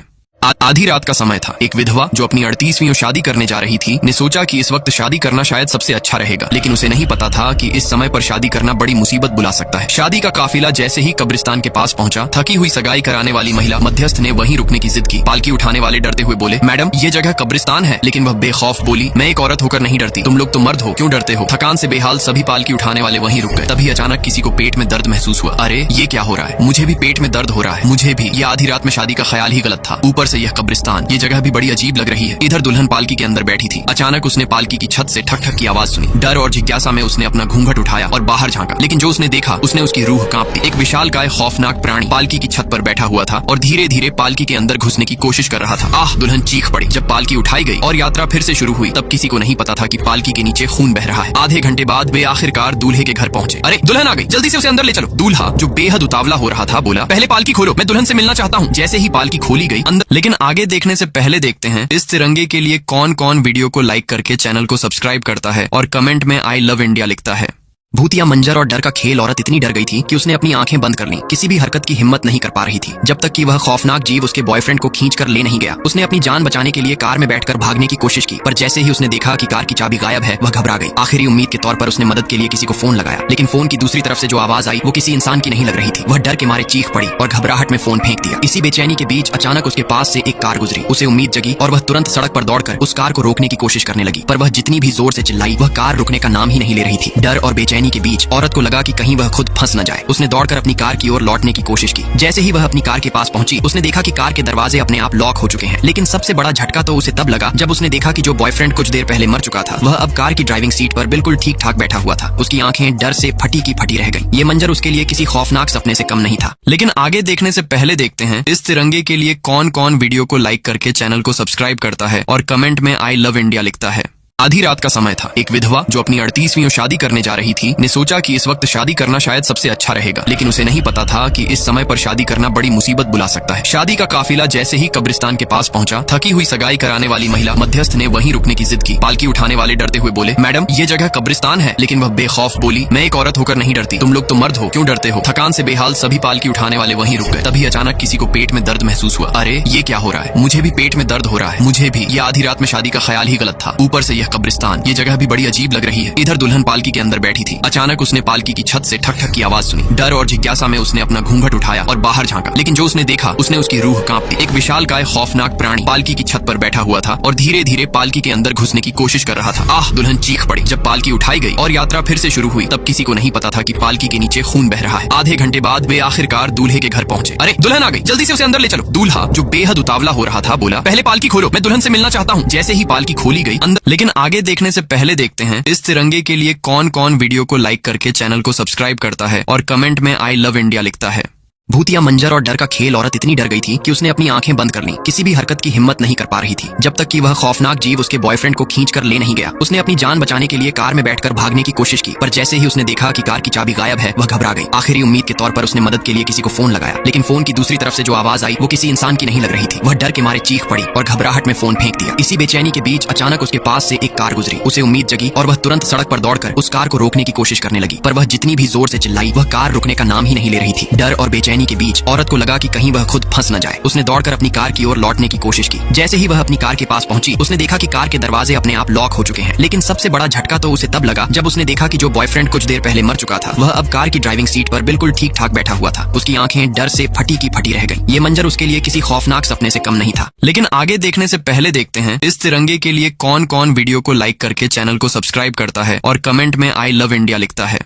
आधी रात का समय था। एक विधवा जो अपनी 38वीं शादी करने जा रही थी ने सोचा कि इस वक्त शादी करना शायद सबसे अच्छा रहेगा, लेकिन उसे नहीं पता था कि इस समय पर शादी करना बड़ी मुसीबत बुला सकता है। शादी का काफिला जैसे ही कब्रिस्तान के पास पहुंचा, थकी हुई सगाई कराने वाली महिला मध्यस्थ ने वहीं रुकने की जिद की। पालकी उठाने वाले डरते हुए बोले, मैडम ये जगह कब्रिस्तान है। लेकिन वह बेखौफ बोली, मैं एक औरत होकर नहीं डरती, तुम लोग तो मर्द हो, क्यों डरते हो। थकान से बेहाल सभी पालकी उठाने वाले वहीं रुक गए। तभी अचानक किसी को पेट में दर्द महसूस हुआ। अरे ये क्या हो रहा है, मुझे भी पेट में दर्द हो रहा है। मुझे भी। ये आधी रात में शादी का ख्याल ही गलत था। ऊपर से यह कब्रिस्तान, ये जगह भी बड़ी अजीब लग रही है। इधर दुल्हन पालकी के अंदर बैठी थी। अचानक उसने पालकी की छत से ठक ठक की आवाज सुनी। डर और जिज्ञासा में उसने अपना घूंघट उठाया और बाहर झांका, लेकिन जो उसने देखा उसने उसकी रूह कांप दी। एक विशालकाय खौफनाक प्राणी पालकी की छत पर बैठा हुआ था और धीरे धीरे पालकी के अंदर घुसने की कोशिश कर रहा था। आह, दुल्हन चीख पड़ी। जब पालकी उठाई गई और यात्रा फिर से शुरू हुई, तब किसी को नहीं पता था कि पालकी के नीचे खून बह रहा है। आधे घंटे बाद वे आखिरकार दूल्हे के घर पहुंचे। अरे दुल्हन आ गई, जल्दी से उसे अंदर ले चलो। दूल्हा जो बेहद उतावला हो रहा था बोला, पहले पालकी खोलो, मैं दुल्हन से मिलना चाहता हूँ। जैसे ही पालकी खोली गई अंदर। लेकिन आगे देखने से पहले देखते हैं इस तिरंगे के लिए कौन कौन वीडियो को लाइक करके चैनल को सब्सक्राइब करता है और कमेंट में आई लव इंडिया लिखता है। भूतिया मंजर और डर का खेल औरत इतनी डर गई थी कि उसने अपनी आंखें बंद कर लीं। किसी भी हरकत की हिम्मत नहीं कर पा रही थी जब तक कि वह खौफनाक जीव उसके बॉयफ्रेंड को खींच कर ले नहीं गया। उसने अपनी जान बचाने के लिए कार में बैठकर भागने की कोशिश की, पर जैसे ही उसने देखा कि कार की चाबी गायब है, वह घबरा गई। आखिरी उम्मीद के तौर पर उसने मदद के लिए किसी को फोन लगाया, लेकिन फोन की दूसरी तरफ से जो आवाज आई वो किसी इंसान की नहीं लग रही थी। वह डर के मारे चीख पड़ी और घबराहट में फोन फेंक दिया। इसी बेचैनी के बीच अचानक उसके पास से एक कार गुजरी। उसे उम्मीद जगी और वह तुरंत सड़क पर दौड़कर उस कार को रोकने की कोशिश करने लगी, पर वह जितनी भी जोर से चिल्लाई, वह कार रुकने का नाम ही नहीं ले रही थी। डर और बेचैनी के बीच औरत को लगा कि कहीं वह खुद फंस न जाए। उसने दौड़कर अपनी कार की ओर लौटने की कोशिश की। जैसे ही वह अपनी कार के पास पहुंची, उसने देखा कि कार के दरवाजे अपने आप लॉक हो चुके हैं। लेकिन सबसे बड़ा झटका तो उसे तब लगा जब उसने देखा कि जो बॉयफ्रेंड कुछ देर पहले मर चुका था, वह अब कार की ड्राइविंग सीट पर बिल्कुल ठीक ठाक बैठा हुआ था। उसकी आंखें डर से फटी की फटी रह गईं। ये मंजर उसके लिए किसी खौफनाक सपने से कम नहीं था। लेकिन आगे देखने से पहले देखते हैं इस तिरंगे के लिए कौन कौन वीडियो को लाइक करके चैनल को सब्सक्राइब करता है और कमेंट में आई लव इंडिया लिखता है। आधी रात का समय था। एक विधवा जो अपनी 38वीं शादी करने जा रही थी ने सोचा कि इस वक्त शादी करना शायद सबसे अच्छा रहेगा, लेकिन उसे नहीं पता था कि इस समय पर शादी करना बड़ी मुसीबत बुला सकता है। शादी का काफिला जैसे ही कब्रिस्तान के पास पहुंचा, थकी हुई सगाई कराने वाली महिला मध्यस्थ ने वहीं रुकने की जिद की। पालकी उठाने वाले डरते हुए बोले, मैडम ये जगह कब्रिस्तान है। लेकिन वह बेखौफ बोली, मैं एक औरत होकर नहीं डरती, तुम लोग तो मर्द हो, क्यों डरते हो। थकान से बेहाल सभी पालकी उठाने वाले वहीं रुक गए। तभी अचानक किसी को पेट में दर्द महसूस हुआ। अरे ये क्या हो रहा है, मुझे भी पेट में दर्द हो रहा है। मुझे भी। ये आधी रात में शादी का ख्याल ही गलत था। ऊपर से यह कब्रिस्तान, ये जगह भी बड़ी अजीब लग रही है। इधर दुल्हन पालकी के अंदर बैठी थी। अचानक उसने पालकी की छत से ठक ठक की आवाज सुनी। डर और जिज्ञासा में उसने अपना घूंघट उठाया और बाहर झांका, लेकिन जो उसने देखा उसने उसकी रूह कांप दी। एक विशालकाय खौफनाक प्राणी पालकी की छत पर बैठा हुआ था और धीरे धीरे पालकी के अंदर घुसने की कोशिश कर रहा था। आह, दुल्हन चीख पड़ी। जब पालकी उठाई गई और यात्रा फिर से शुरू हुई, तब किसी को नहीं पता था कि पालकी के नीचे खून बह रहा है। आधे घंटे बाद वे आखिरकार दूल्हे के घर पहुंचे। अरे दुल्हन आ गई, जल्दी से उसे अंदर ले चलो। दूल्हा जो बेहद उतावला हो रहा था बोला, पहले पालकी खोलो, मैं दुल्हन से मिलना चाहता हूँ। जैसे ही पालकी खोली गई अंदर। लेकिन आगे देखने से पहले देखते हैं इस तिरंगे के लिए कौन कौन वीडियो को लाइक करके चैनल को सब्सक्राइब करता है और कमेंट में आई लव इंडिया लिखता है। भूतिया मंजर और डर का खेल औरत इतनी डर गई थी कि उसने अपनी आंखें बंद कर लीं। किसी भी हरकत की हिम्मत नहीं कर पा रही थी जब तक कि वह खौफनाक जीव उसके बॉयफ्रेंड को खींच कर ले नहीं गया। उसने अपनी जान बचाने के लिए कार में बैठकर भागने की कोशिश की, पर जैसे ही उसने देखा कि कार की चाबी गायब है, वह घबरा गई। आखिरी उम्मीद के तौर पर उसने मदद के लिए किसी को फोन लगाया, लेकिन फोन की दूसरी तरफ से जो आवाज आई वो किसी इंसान की नहीं लग रही थी। वह डर के मारे चीख पड़ी और घबराहट में फोन फेंक दिया। इसी बेचैनी के बीच अचानक उसके पास से एक कार गुजरी। उसे उम्मीद जगी और वह तुरंत सड़क पर दौड़कर उस कार को रोकने की कोशिश करने लगी, पर वह जितनी भी जोर से चिल्लाई, वह कार रुकने का नाम ही नहीं ले रही थी। डर और बेचैनी बेचैनी के बीच औरत को लगा कि कहीं वह खुद फंस न जाए। उसने दौड़कर अपनी कार की ओर लौटने की कोशिश की। जैसे ही वह अपनी कार के पास पहुंची, उसने देखा कि कार के दरवाजे अपने आप लॉक हो चुके हैं। लेकिन सबसे बड़ा झटका तो उसे तब लगा जब उसने देखा कि जो बॉयफ्रेंड कुछ देर पहले मर चुका था, वह अब कार की ड्राइविंग सीट पर बिल्कुल ठीक ठाक बैठा हुआ था। उसकी आंखें डर से फटी की फटी रह गई। ये मंजर उसके लिए किसी खौफनाक सपने से कम नहीं था। लेकिन आगे देखने से पहले देखते हैं इस तिरंगे के लिए कौन कौन वीडियो को लाइक करके चैनल को सब्सक्राइब करता है और कमेंट में आई लव इंडिया लिखता है।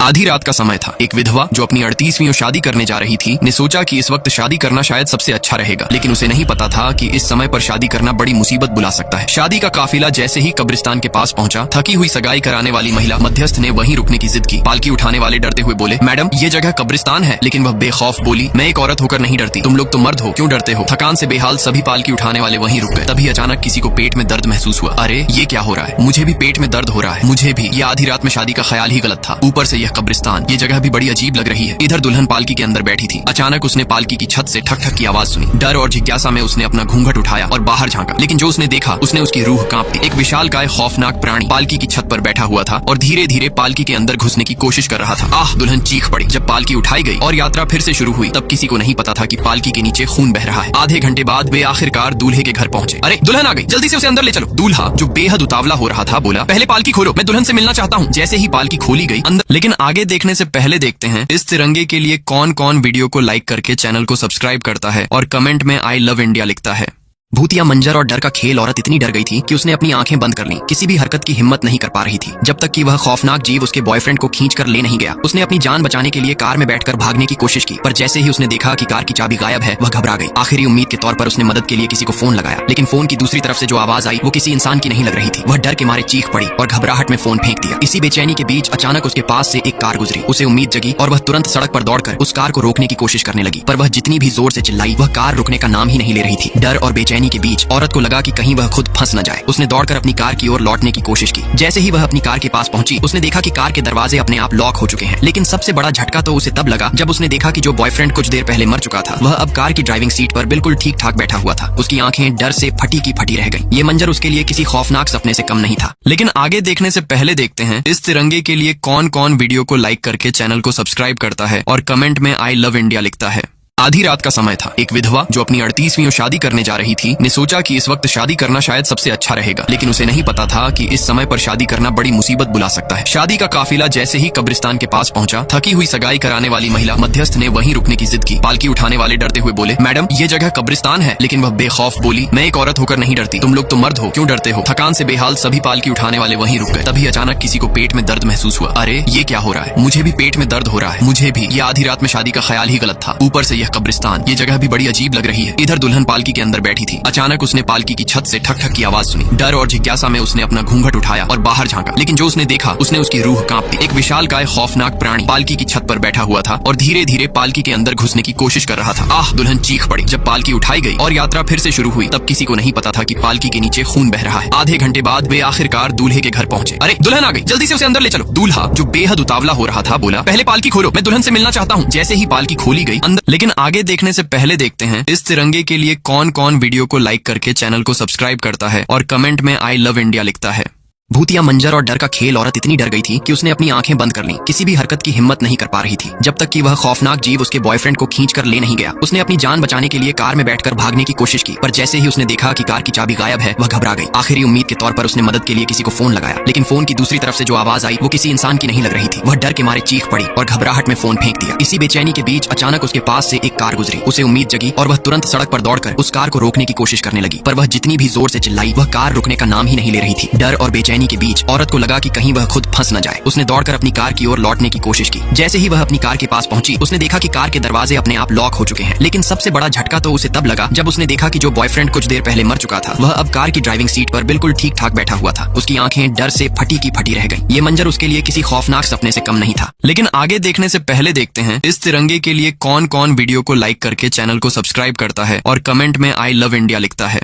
आधी रात का समय था। एक विधवा जो अपनी 38वीं शादी करने जा रही थी ने सोचा कि इस वक्त शादी करना शायद सबसे अच्छा रहेगा, लेकिन उसे नहीं पता था कि इस समय पर शादी करना बड़ी मुसीबत बुला सकता है। शादी का काफिला जैसे ही कब्रिस्तान के पास पहुंचा, थकी हुई सगाई कराने वाली महिला मध्यस्थ ने वहीं रुकने की जिद की। पालकी उठाने वाले डरते हुए बोले, मैडम ये जगह कब्रिस्तान है। लेकिन वह बेखौफ बोली, मैं एक औरत होकर नहीं डरती, तुम लोग तो मर्द हो, क्यों डरते हो। थकान से बेहाल सभी पालकी उठाने वाले वहीं रुक गए। तभी अचानक किसी को पेट में दर्द महसूस हुआ। अरे ये क्या हो रहा है, मुझे भी पेट में दर्द हो रहा है। मुझे भी। ये आधी रात में शादी का ख्याल ही गलत था, ऊपर से यह कब्रिस्तान। ये जगह भी बड़ी अजीब लग रही है। इधर दुल्हन पालकी के अंदर बैठी थी। अचानक उसने पालकी की छत से ठक ठक की आवाज सुनी। डर और जिज्ञासा में उसने अपना घूंघट उठाया और बाहर झांका। लेकिन जो उसने देखा, उसने उसकी रूह कांप दी। एक विशालकाय खौफनाक प्राणी पालकी की छत पर बैठा हुआ था और धीरे धीरे पालकी के अंदर घुसने की कोशिश कर रहा था। आह, दुल्हन चीख पड़ी। जब पालकी उठाई गई और यात्रा फिर से शुरू हुई, तब किसी को नहीं पता था कि पालकी के नीचे खून बह रहा है। आधे घंटे बाद वे आखिरकार दूल्हे के घर पहुंचे। अरे दुल्हन आ गई, जल्दी से उसे अंदर ले चलो। दूल्हा जो बेहद उतावला हो रहा था बोला, पहले पालकी खोलो, मैं दुल्हन से मिलना चाहता हूँ। जैसे ही पालकी खोली गई अंदर। लेकिन आगे देखने से पहले देखते हैं इस तिरंगे के लिए कौन कौन वीडियो को लाइक करके चैनल को सब्सक्राइब करता है और कमेंट में आई लव इंडिया लिखता है। भूतिया मंजर और डर का खेल। औरत इतनी डर गई थी कि उसने अपनी आंखें बंद कर लीं। किसी भी हरकत की हिम्मत नहीं कर पा रही थी जब तक कि वह खौफनाक जीव उसके बॉयफ्रेंड को खींच कर ले नहीं गया। उसने अपनी जान बचाने के लिए कार में बैठकर भागने की कोशिश की, पर जैसे ही उसने देखा कि कार की चाबी गायब है, वह घबरा गई। आखिरी उम्मीद के तौर पर उसने मदद के लिए किसी को फोन लगाया, लेकिन फोन की दूसरी तरफ से जो आवाज आई वो किसी इंसान की नहीं लग रही थी। वह डर के मारे चीख पड़ी और घबराहट में फोन फेंक दिया। इसी बेचैनी के बीच अचानक उसके पास से एक कार गुजरी। उसे उम्मीद जगी और वह तुरंत सड़क पर दौड़कर उस कार को रोकने की कोशिश करने लगी, पर वह जितनी भी जोर से चिल्लाई, वह कार रुकने का नाम ही नहीं ले रही थी। डर और बेचैनी के बीच औरत को लगा कि कहीं वह खुद फंस न जाए। उसने दौड़कर अपनी कार की ओर लौटने की कोशिश की। जैसे ही वह अपनी कार के पास पहुंची, उसने देखा कि कार के दरवाजे अपने आप लॉक हो चुके हैं। लेकिन सबसे बड़ा झटका तो उसे तब लगा जब उसने देखा कि जो बॉयफ्रेंड कुछ देर पहले मर चुका था, वह अब कार की ड्राइविंग सीट पर बिल्कुल ठीक ठाक बैठा हुआ था। उसकी आंखें डर से फटी की फटी रह गई। ये मंजर उसके लिए किसी खौफनाक सपने से कम नहीं था। लेकिन आगे देखने से पहले देखते हैं इस तिरंगे के लिए कौन कौन वीडियो को लाइक करके चैनल को सब्सक्राइब करता है और कमेंट में आई लव इंडिया लिखता है। आधी रात का समय था। एक विधवा जो अपनी 38वीं शादी करने जा रही थी ने सोचा कि इस वक्त शादी करना शायद सबसे अच्छा रहेगा, लेकिन उसे नहीं पता था कि इस समय पर शादी करना बड़ी मुसीबत बुला सकता है। शादी का काफिला जैसे ही कब्रिस्तान के पास पहुंचा, थकी हुई सगाई कराने वाली महिला मध्यस्थ ने वहीं रुकने की जिद की। पालकी उठाने वाले डरते हुए बोले, मैडम ये जगह कब्रिस्तान है। लेकिन वह बेखौफ बोली, मैं एक औरत होकर नहीं डरती, तुम लोग तो मर्द हो, क्यों डरते हो। थकान से बेहाल सभी पालकी उठाने वाले वहीं रुक गए। तभी अचानक किसी को पेट में दर्द महसूस हुआ। अरे ये क्या हो रहा है, मुझे भी पेट में दर्द हो रहा है। मुझे भी। ये आधी रात में शादी का ख्याल ही गलत था, ऊपर से यह कब्रिस्तान। ये जगह भी बड़ी अजीब लग रही है। इधर दुल्हन पालकी के अंदर बैठी थी। अचानक उसने पालकी की छत से ठक ठक की आवाज सुनी। डर और जिज्ञासा में उसने अपना घूंघट उठाया और बाहर झांका। लेकिन जो उसने देखा, उसने उसकी रूह कांप दी। एक विशालकाय खौफनाक प्राणी पालकी की छत पर बैठा हुआ था और धीरे धीरे पालकी के अंदर घुसने की कोशिश कर रहा था। आह, दुल्हन चीख पड़ी। जब पालकी उठाई गई और यात्रा फिर से शुरू हुई, तब किसी को नहीं पता था कि पालकी के नीचे खून बह रहा है। आधे घंटे बाद वे आखिरकार दूल्हे के घर पहुंचे। अरे दुल्हन आ गई, जल्दी से उसे अंदर ले चलो। दूल्हा जो बेहद उतावला हो रहा था बोला, पहले पालकी खोलो, मैं दुल्हन से मिलना चाहता हूँ। जैसे ही पालकी खोली गई अंदर। लेकिन आगे देखने से पहले देखते हैं इस तिरंगे के लिए कौन कौन वीडियो को लाइक करके चैनल को सब्सक्राइब करता है और कमेंट में आई लव इंडिया लिखता है। भूतिया मंजर और डर का खेल। औरत इतनी डर गई थी कि उसने अपनी आंखें बंद कर लीं। किसी भी हरकत की हिम्मत नहीं कर पा रही थी जब तक कि वह खौफनाक जीव उसके बॉयफ्रेंड को खींच कर ले नहीं गया। उसने अपनी जान बचाने के लिए कार में बैठकर भागने की कोशिश की, पर जैसे ही उसने देखा कि कार की चाबी गायब है, वह घबरा गई। आखिरी उम्मीद के तौर पर उसने मदद के लिए किसी को फोन लगाया, लेकिन फोन की दूसरी तरफ से जो आवाज आई वो किसी इंसान की नहीं लग रही थी। वह डर के मारे चीख पड़ी और घबराहट में फोन फेंक दिया। इसी बेचैनी के बीच अचानक उसके पास से एक कार गुजरी। उसे उम्मीद जगी और वह तुरंत सड़क पर दौड़कर उस कार को रोकने की कोशिश करने लगी, पर वह जितनी भी जोर से चिल्लाई, वह कार रुकने का नाम ही नहीं ले रही थी। डर और बेचैनी के बीच औरत लगा कि कहीं वह खुद फंस न जाए। उसने दौड़कर अपनी कार की ओर लौटने की कोशिश की। जैसे ही वह अपनी कार के पास पहुंची, उसने देखा कि कार के दरवाजे अपने आप लॉक हो चुके हैं। लेकिन सबसे बड़ा झटका तो उसे तब लगा जब उसने देखा कि जो बॉयफ्रेंड कुछ देर पहले मर चुका था, वह अब कार की ड्राइविंग सीट पर बिल्कुल ठीक ठाक बैठा हुआ था। उसकी आंखें डर से फटी की फटी रह गई। ये मंजर उसके लिए किसी खौफनाक सपने से कम नहीं था। लेकिन आगे देखने से पहले देखते हैं इस तिरंगे के लिए कौन कौन वीडियो को लाइक करके चैनल को सब्सक्राइब करता है और कमेंट में आई लव इंडिया लिखता है।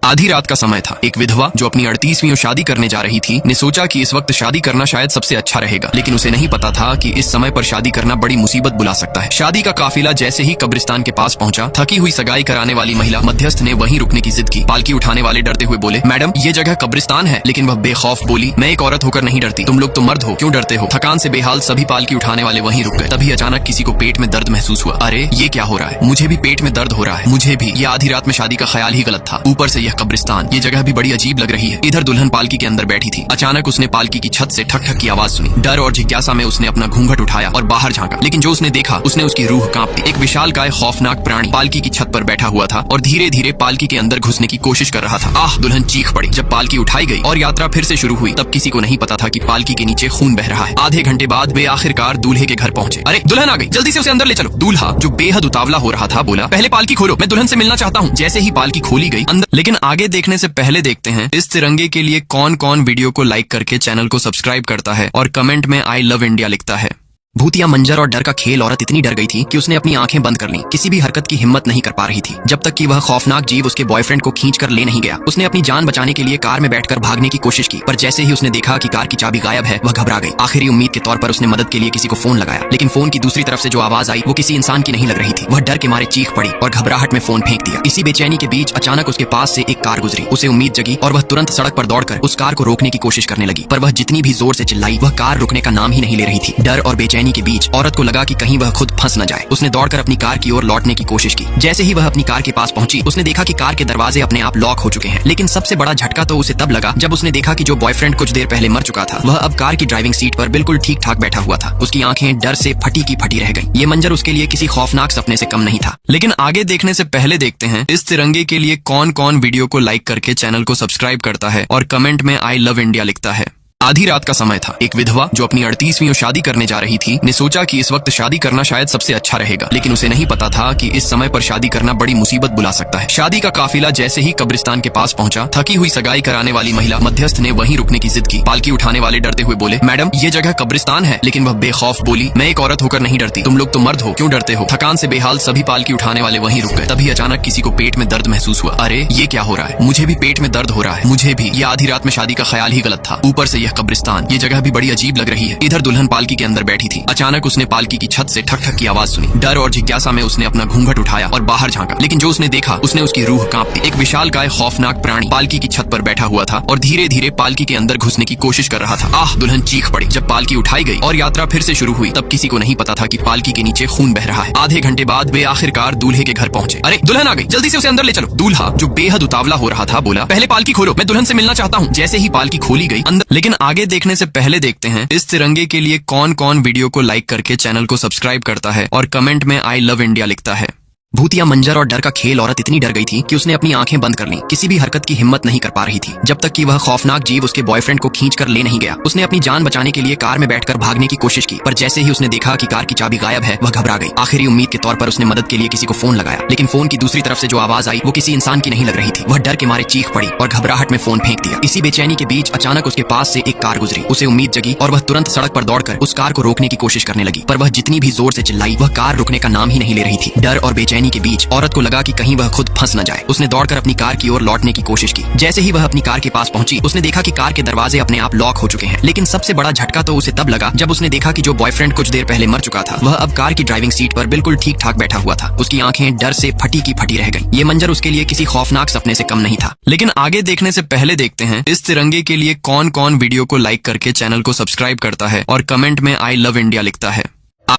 आधी रात का समय था। एक विधवा जो अपनी 38वीं शादी करने जा रही थी ने सोचा कि इस वक्त शादी करना शायद सबसे अच्छा रहेगा, लेकिन उसे नहीं पता था कि इस समय पर शादी करना बड़ी मुसीबत बुला सकता है। शादी का काफिला जैसे ही कब्रिस्तान के पास पहुंचा, थकी हुई सगाई कराने वाली महिला मध्यस्थ ने वहीं रुकने की जिद की। पालकी उठाने वाले डरते हुए बोले, मैडम ये जगह कब्रिस्तान है। लेकिन वह बेखौफ बोली, मैं एक औरत होकर नहीं डरती, तुम लोग तो मर्द हो, क्यों डरते हो। थकान से बेहाल सभी पालकी उठाने वाले वहीं रुक गए। तभी अचानक किसी को पेट में दर्द महसूस हुआ। अरे ये क्या हो रहा है, मुझे भी पेट में दर्द हो रहा है। मुझे भी। ये आधी रात में शादी का ख्याल ही गलत था, ऊपर से यह कब्रिस्तान, ये जगह भी बड़ी अजीब लग रही है। इधर दुल्हन पालकी के अंदर बैठी थी। अचानक उसने पालकी की छत से ठक ठक की आवाज सुनी। डर और जिज्ञासा में उसने अपना घूंघट उठाया और बाहर झांका, लेकिन जो उसने देखा उसने उसकी रूह कांप दी। एक विशालकाय खौफनाक प्राणी पालकी की छत पर बैठा हुआ था और धीरे धीरे पालकी के अंदर घुसने की कोशिश कर रहा था। आह, दुल्हन चीख पड़ी। जब पालकी उठाई गई और यात्रा फिर से शुरू हुई, तब किसी को नहीं पता था कि पालकी के नीचे खून बह रहा है। आधे घंटे बाद वे आखिरकार दूल्हे के घर पहुंचे। अरे दुल्हन आ गई, जल्दी से उसे अंदर ले चलो। दूल्हा जो बेहद उतावला हो रहा था बोला, पहले पालकी खोलो, मैं दुल्हन से मिलना चाहता हूँ। जैसे ही पालकी खोली गई अंदर, लेकिन आगे देखने से पहले देखते हैं इस तिरंगे के लिए कौन कौन वीडियो को लाइक करके चैनल को सब्सक्राइब करता है और कमेंट में आई लव इंडिया लिखता है। भूतिया मंजर और डर का खेल। औरत इतनी डर गई थी कि उसने अपनी आंखें बंद कर लीं। किसी भी हरकत की हिम्मत नहीं कर पा रही थी, जब तक कि वह खौफनाक जीव उसके बॉयफ्रेंड को खींच कर ले नहीं गया। उसने अपनी जान बचाने के लिए कार में बैठकर भागने की कोशिश की, पर जैसे ही उसने देखा कि कार की चाबी गायब है, वह घबरा गई। आखिरी उम्मीद के तौर पर उसने मदद के लिए किसी को फोन लगाया, लेकिन फोन की दूसरी तरफ से जो आवाज आई वो किसी इंसान की नहीं लग रही थी। वह डर के मारे चीख पड़ी और घबराहट में फोन फेंक दिया। इसी बेचैनी के बीच अचानक उसके पास से एक कार गुजरी। उसे उम्मीद जगी और वह तुरंत सड़क पर दौड़कर उस कार को रोकने की कोशिश करने लगी, पर वह जितनी भी जोर से चिल्लाई, वह कार रुकने का नाम ही नहीं ले रही थी। डर और बेचैनी के बीच औरत लगा कि कहीं वह खुद फंस न जाए। उसने दौड़कर अपनी कार की ओर लौटने की कोशिश की। जैसे ही वह अपनी कार के पास पहुंची, उसने देखा कि कार के दरवाजे अपने आप लॉक हो चुके हैं। लेकिन सबसे बड़ा झटका तो उसे तब लगा जब उसने देखा कि जो बॉयफ्रेंड कुछ देर पहले मर चुका था, वह अब कार की ड्राइविंग सीट पर बिल्कुल ठीक ठाक बैठा हुआ था। उसकी आंखें डर से फटी की फटी रह गईं। ये मंजर उसके लिए किसी खौफनाक सपने से कम नहीं था। लेकिन आगे देखने से पहले देखते हैं इस तिरंगे के लिए कौन कौन वीडियो को लाइक करके चैनल को सब्सक्राइब करता है और कमेंट में आई लव इंडिया लिखता है। आधी रात का समय था। एक विधवा जो अपनी 38वीं शादी करने जा रही थी ने सोचा कि इस वक्त शादी करना शायद सबसे अच्छा रहेगा, लेकिन उसे नहीं पता था कि इस समय पर शादी करना बड़ी मुसीबत बुला सकता है। शादी का काफिला जैसे ही कब्रिस्तान के पास पहुंचा, थकी हुई सगाई कराने वाली महिला मध्यस्थ ने वहीं रुकने की जिद की। पालकी उठाने वाले डरते हुए बोले, मैडम ये जगह कब्रिस्तान है। लेकिन वह बेखौफ बोली, मैं एक औरत होकर नहीं डरती, तुम लोग तो मर्द हो, क्यों डरते हो। थकान से बेहाल सभी पालकी उठाने वाले वहीं रुक गए। तभी अचानक किसी को पेट में दर्द महसूस हुआ। अरे ये क्या हो रहा है, मुझे भी पेट में दर्द हो रहा है। मुझे भी। ये आधी रात में शादी का ख्याल ही गलत था, ऊपर से यह कब्रिस्तान, ये जगह भी बड़ी अजीब लग रही है। इधर दुल्हन पालकी के अंदर बैठी थी। अचानक उसने पालकी की छत से ठक ठक की आवाज सुनी। डर और जिज्ञासा में उसने अपना घूंघट उठाया और बाहर झांका, लेकिन जो उसने देखा उसने उसकी रूह कांप दी। एक विशालकाय खौफनाक प्राणी पालकी की छत पर बैठा हुआ था और धीरे धीरे पालकी के अंदर घुसने की कोशिश कर रहा था। आह, दुल्हन चीख पड़ी। जब पालकी उठाई गई और यात्रा फिर से शुरू हुई, तब किसी को नहीं पता था कि पालकी के नीचे खून बह रहा है। आधे घंटे बाद वे आखिरकार दूल्हे के घर पहुंचे। अरे दुल्हन आ गई, जल्दी से उसे अंदर ले चलो। दूल्हा जो बेहद उतावला हो रहा था बोला, पहले पालकी खोलो, मैं दुल्हन से मिलना चाहता हूँ। जैसे ही पालकी खोली गई अंदर, लेकिन आगे देखने से पहले देखते हैं इस तिरंगे के लिए कौन कौन वीडियो को लाइक करके चैनल को सब्सक्राइब करता है और कमेंट में आई लव इंडिया लिखता है। भूतिया मंजर और डर का खेल। औरत इतनी डर गई थी कि उसने अपनी आंखें बंद कर लीं। किसी भी हरकत की हिम्मत नहीं कर पा रही थी, जब तक कि वह खौफनाक जीव उसके बॉयफ्रेंड को खींच कर ले नहीं गया। उसने अपनी जान बचाने के लिए कार में बैठकर भागने की कोशिश की, पर जैसे ही उसने देखा कि कार की चाबी गायब है, वह घबरा गई। आखिरी उम्मीद के तौर पर उसने मदद के लिए किसी को फोन लगाया, लेकिन फोन की दूसरी तरफ से जो आवाज आई वो किसी इंसान की नहीं लग रही थी। वह डर के मारे चीख पड़ी और घबराहट में फोन फेंक दिया। इसी बेचैनी के बीच अचानक उसके पास से एक कार गुजरी। उसे उम्मीद जगी और वह तुरंत सड़क पर दौड़कर उस कार को रोकने की कोशिश करने लगी, पर वह जितनी भी जोर से चिल्लाई, वह कार रुकने का नाम ही नहीं ले रही थी। डर और बेचैनी के बीच औरत को लगा कि कहीं वह खुद फंस न जाए। उसने दौड़कर अपनी कार की ओर लौटने की कोशिश की। जैसे ही वह अपनी कार के पास पहुंची, उसने देखा कि कार के दरवाजे अपने आप लॉक हो चुके हैं। लेकिन सबसे बड़ा झटका तो उसे तब लगा जब उसने देखा कि जो बॉयफ्रेंड कुछ देर पहले मर चुका था, वह अब कार की ड्राइविंग सीट पर बिल्कुल ठीक ठाक बैठा हुआ था। उसकी आंखें डर से फटी की फटी रह गईं। ये मंजर उसके लिए किसी खौफनाक सपने से कम नहीं था। लेकिन आगे देखने से पहले देखते हैं इस तिरंगे के लिए कौन कौन वीडियो को लाइक करके चैनल को सब्सक्राइब करता है और कमेंट में आई लव इंडिया लिखता है।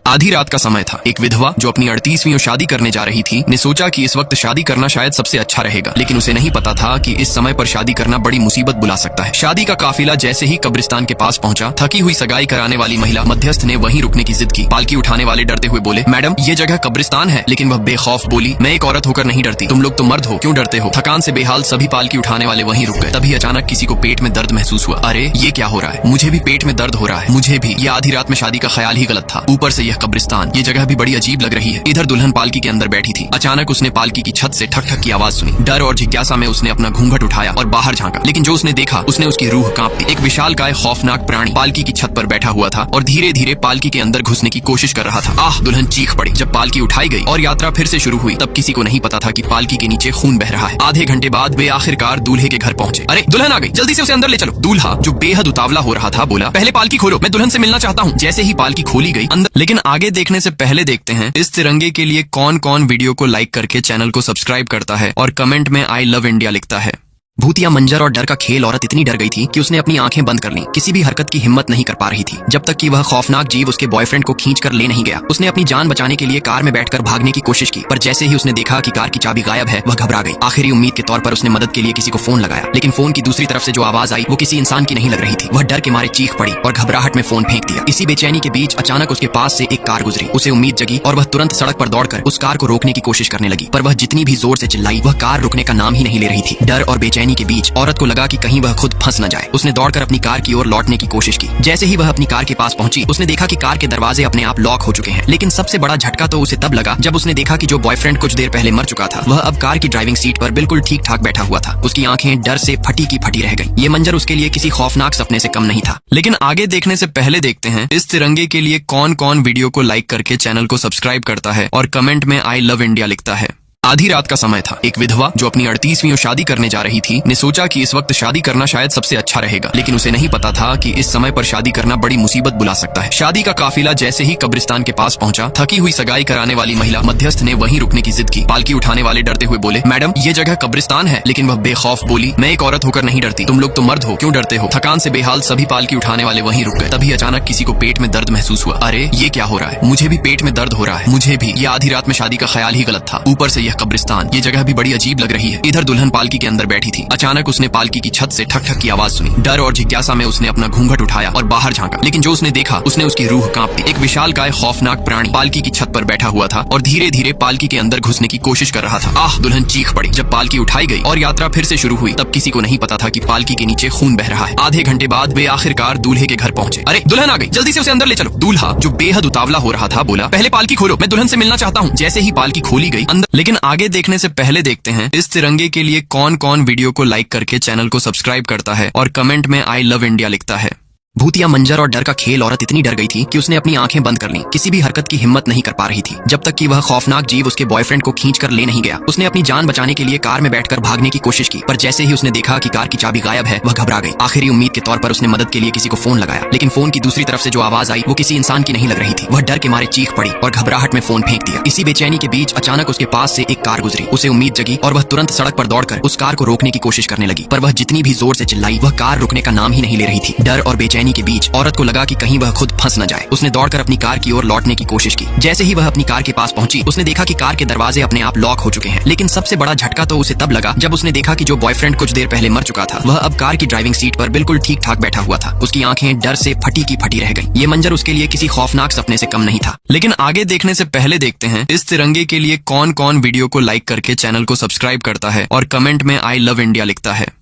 आधी रात का समय था। एक विधवा जो अपनी 38वीं शादी करने जा रही थी ने सोचा कि इस वक्त शादी करना शायद सबसे अच्छा रहेगा, लेकिन उसे नहीं पता था कि इस समय पर शादी करना बड़ी मुसीबत बुला सकता है। शादी का काफिला जैसे ही कब्रिस्तान के पास पहुंचा, थकी हुई सगाई कराने वाली महिला मध्यस्थ ने वहीं रुकने की जिद की। पालकी उठाने वाले डरते हुए बोले, मैडम ये जगह कब्रिस्तान है। लेकिन वह बेखौफ बोली, मैं एक औरत होकर नहीं डरती, तुम लोग तो मर्द हो, क्यों डरते हो। थकान से बेहाल सभी पालकी उठाने वाले वहीं रुक गए। तभी अचानक किसी को पेट में दर्द महसूस हुआ। अरे ये क्या हो रहा है, मुझे भी पेट में दर्द हो रहा है। मुझे भी। ये आधी रात में शादी का ख्याल ही गलत था, ऊपर से से यह कब्रिस्तान, ये जगह भी बड़ी अजीब लग रही है। इधर दुल्हन पालकी के अंदर बैठी थी। अचानक उसने पालकी की छत से ठक ठक की आवाज सुनी। डर और जिज्ञासा में उसने अपना घूंघट उठाया और बाहर झांका, लेकिन जो उसने देखा उसने उसकी रूह कांप दी। एक विशालकाय खौफनाक प्राणी पालकी की छत पर बैठा हुआ था और धीरे धीरे पालकी के अंदर घुसने की कोशिश कर रहा था। आह, दुल्हन चीख पड़ी। जब पालकी उठाई गई और यात्रा फिर से शुरू हुई, तब किसी को नहीं पता था कि पालकी के नीचे खून बह रहा है। आधे घंटे बाद वे आखिरकार दूल्हे के घर पहुंचे। अरे, दुल्हन आ गई, जल्दी से उसे अंदर ले चलो। दूल्हा, जो बेहद उतावला हो रहा था, बोला, पहले पालकी खोलो, मैं दुल्हन से मिलना चाहता हूँ। जैसे ही पालकी खोली गई अंदर, लेकिन आगे देखने से पहले देखते हैं इस तिरंगे के लिए कौन कौन वीडियो को लाइक करके चैनल को सब्सक्राइब करता है और कमेंट में आई लव इंडिया लिखता है। भूतिया मंजर और डर का खेल। औरत इतनी डर गई थी कि उसने अपनी आंखें बंद कर लीं। किसी भी हरकत की हिम्मत नहीं कर पा रही थी जब तक कि वह खौफनाक जीव उसके बॉयफ्रेंड को खींच कर ले नहीं गया। उसने अपनी जान बचाने के लिए कार में बैठकर भागने की कोशिश की, पर जैसे ही उसने देखा कि कार की चाबी गायब है, वह घबरा गई। आखिरी उम्मीद के तौर पर उसने मदद के लिए किसी को फोन लगाया, लेकिन फोन की दूसरी तरफ से जो आवाज आई वो किसी इंसान की नहीं लग रही थी। वह डर के मारे चीख पड़ी और घबराहट में फोन फेंक दिया। इसी बेचैनी के बीच अचानक उसके पास से एक कार गुजरी। उसे उम्मीद जगी और वह तुरंत सड़क पर दौड़कर उस कार को रोकने की कोशिश करने लगी, पर वह जितनी भी जोर से चिल्लाई, वह कार रुकने का नाम ही नहीं ले रही थी। डर और बेचैनी के बीच औरत को लगा कि कहीं वह खुद फंस न जाए। उसने दौड़कर अपनी कार की ओर लौटने की कोशिश की। जैसे ही वह अपनी कार के पास पहुंची, उसने देखा कि कार के दरवाजे अपने आप लॉक हो चुके हैं। लेकिन सबसे बड़ा झटका तो उसे तब लगा जब उसने देखा कि जो बॉयफ्रेंड कुछ देर पहले मर चुका था, वह अब कार की ड्राइविंग सीट पर बिल्कुल ठीक ठाक बैठा हुआ था। उसकी आंखें डर से फटी की फटी रह गईं। ये मंजर उसके लिए किसी खौफनाक सपने से कम नहीं था। लेकिन आगे देखने से पहले देखते हैं इस तिरंगे के लिए कौन कौन वीडियो को लाइक करके चैनल को सब्सक्राइब करता है और कमेंट में आई लव इंडिया लिखता है। आधी रात का समय था। एक विधवा जो अपनी 38वीं शादी करने जा रही थी ने सोचा कि इस वक्त शादी करना शायद सबसे अच्छा रहेगा, लेकिन उसे नहीं पता था कि इस समय पर शादी करना बड़ी मुसीबत बुला सकता है। शादी का काफिला जैसे ही कब्रिस्तान के पास पहुंचा, थकी हुई सगाई कराने वाली महिला मध्यस्थ ने वहीं रुकने की जिद की। पालकी उठाने वाले डरते हुए बोले, मैडम, ये जगह कब्रिस्तान है। लेकिन वह बेखौफ बोली, मैं एक औरत होकर नहीं डरती, तुम लोग तो मर्द हो, क्यों डरते हो? थकान से बेहाल सभी पालकी उठाने वाले वहीं रुक गए। तभी अचानक किसी को पेट में दर्द महसूस हुआ। अरे, ये क्या हो रहा है? मुझे भी पेट में दर्द हो रहा है। मुझे भी। ये आधी रात में शादी का ख्याल ही गलत था। ऊपर से यह कब्रिस्तान, ये जगह भी बड़ी अजीब लग रही है। इधर दुल्हन पालकी के अंदर बैठी थी। अचानक उसने पालकी की छत से ठक ठक की आवाज सुनी। डर और जिज्ञासा में उसने अपना घूंघट उठाया और बाहर झांका, लेकिन जो उसने देखा उसने उसकी रूह कांप दी। एक विशालकाय खौफनाक प्राणी पालकी की छत पर बैठा हुआ था और धीरे धीरे पालकी के अंदर घुसने की कोशिश कर रहा था। आह, दुल्हन चीख पड़ी। जब पालकी उठाई गई और यात्रा फिर से शुरू हुई, तब किसी को नहीं पता था कि पालकी के नीचे खून बह रहा है। आधे घंटे बाद वे आखिरकार दूल्हे के घर पहुंचे। अरे, दुल्हन आ गई, जल्दी से उसे अंदर ले चलो। दूल्हा, जो बेहद उतावला हो रहा था, बोला, पहले पालकी खोलो, मैं दुल्हन से मिलना चाहता हूँ। जैसे ही पालकी खोली गई अंदर, लेकिन आगे देखने से पहले देखते हैं इस तिरंगे के लिए कौन कौन वीडियो को लाइक करके चैनल को सब्सक्राइब करता है और कमेंट में आई लव इंडिया लिखता है। भूतिया मंजर और डर का खेल। औरत इतनी डर गई थी कि उसने अपनी आंखें बंद कर लीं। किसी भी हरकत की हिम्मत नहीं कर पा रही थी जब तक कि वह खौफनाक जीव उसके बॉयफ्रेंड को खींच कर ले नहीं गया। उसने अपनी जान बचाने के लिए कार में बैठकर भागने की कोशिश की, पर जैसे ही उसने देखा कि कार की चाबी गायब है, वह घबरा गई। आखिरी उम्मीद के तौर पर उसने मदद के लिए किसी को फोन लगाया, लेकिन फोन की दूसरी तरफ से जो आवाज आई वो किसी इंसान की नहीं लग रही थी। वह डर के मारे चीख पड़ी और घबराहट में फोन फेंक दिया। इसी बेचैनी के बीच अचानक उसके पास से एक कार गुजरी। उसे उम्मीद जगी और वह तुरंत सड़क पर दौड़कर उस कार को रोकने की कोशिश करने लगी, पर वह जितनी भी जोर से चिल्लाई, वह कार रुकने का नाम ही नहीं ले रही थी। डर और बेचैनी के बीच औरत लगा कि कहीं वह खुद फंस न जाए। उसने दौड़कर अपनी कार की ओर लौटने की कोशिश की। जैसे ही वह अपनी कार के पास पहुंची, उसने देखा कि कार के दरवाजे अपने आप लॉक हो चुके हैं। लेकिन सबसे बड़ा झटका तो उसे तब लगा जब उसने देखा कि जो बॉयफ्रेंड कुछ देर पहले मर चुका था, वह अब कार की ड्राइविंग सीट पर बिल्कुल ठीक ठाक बैठा हुआ था। उसकी आंखें डर से फटी की फटी रह गईं। ये मंजर उसके लिए किसी खौफनाक सपने से कम नहीं था। लेकिन आगे देखने से पहले देखते हैं इस तिरंगे के लिए कौन कौन वीडियो को लाइक करके चैनल को सब्सक्राइब करता है और कमेंट में आई लव इंडिया लिखता है।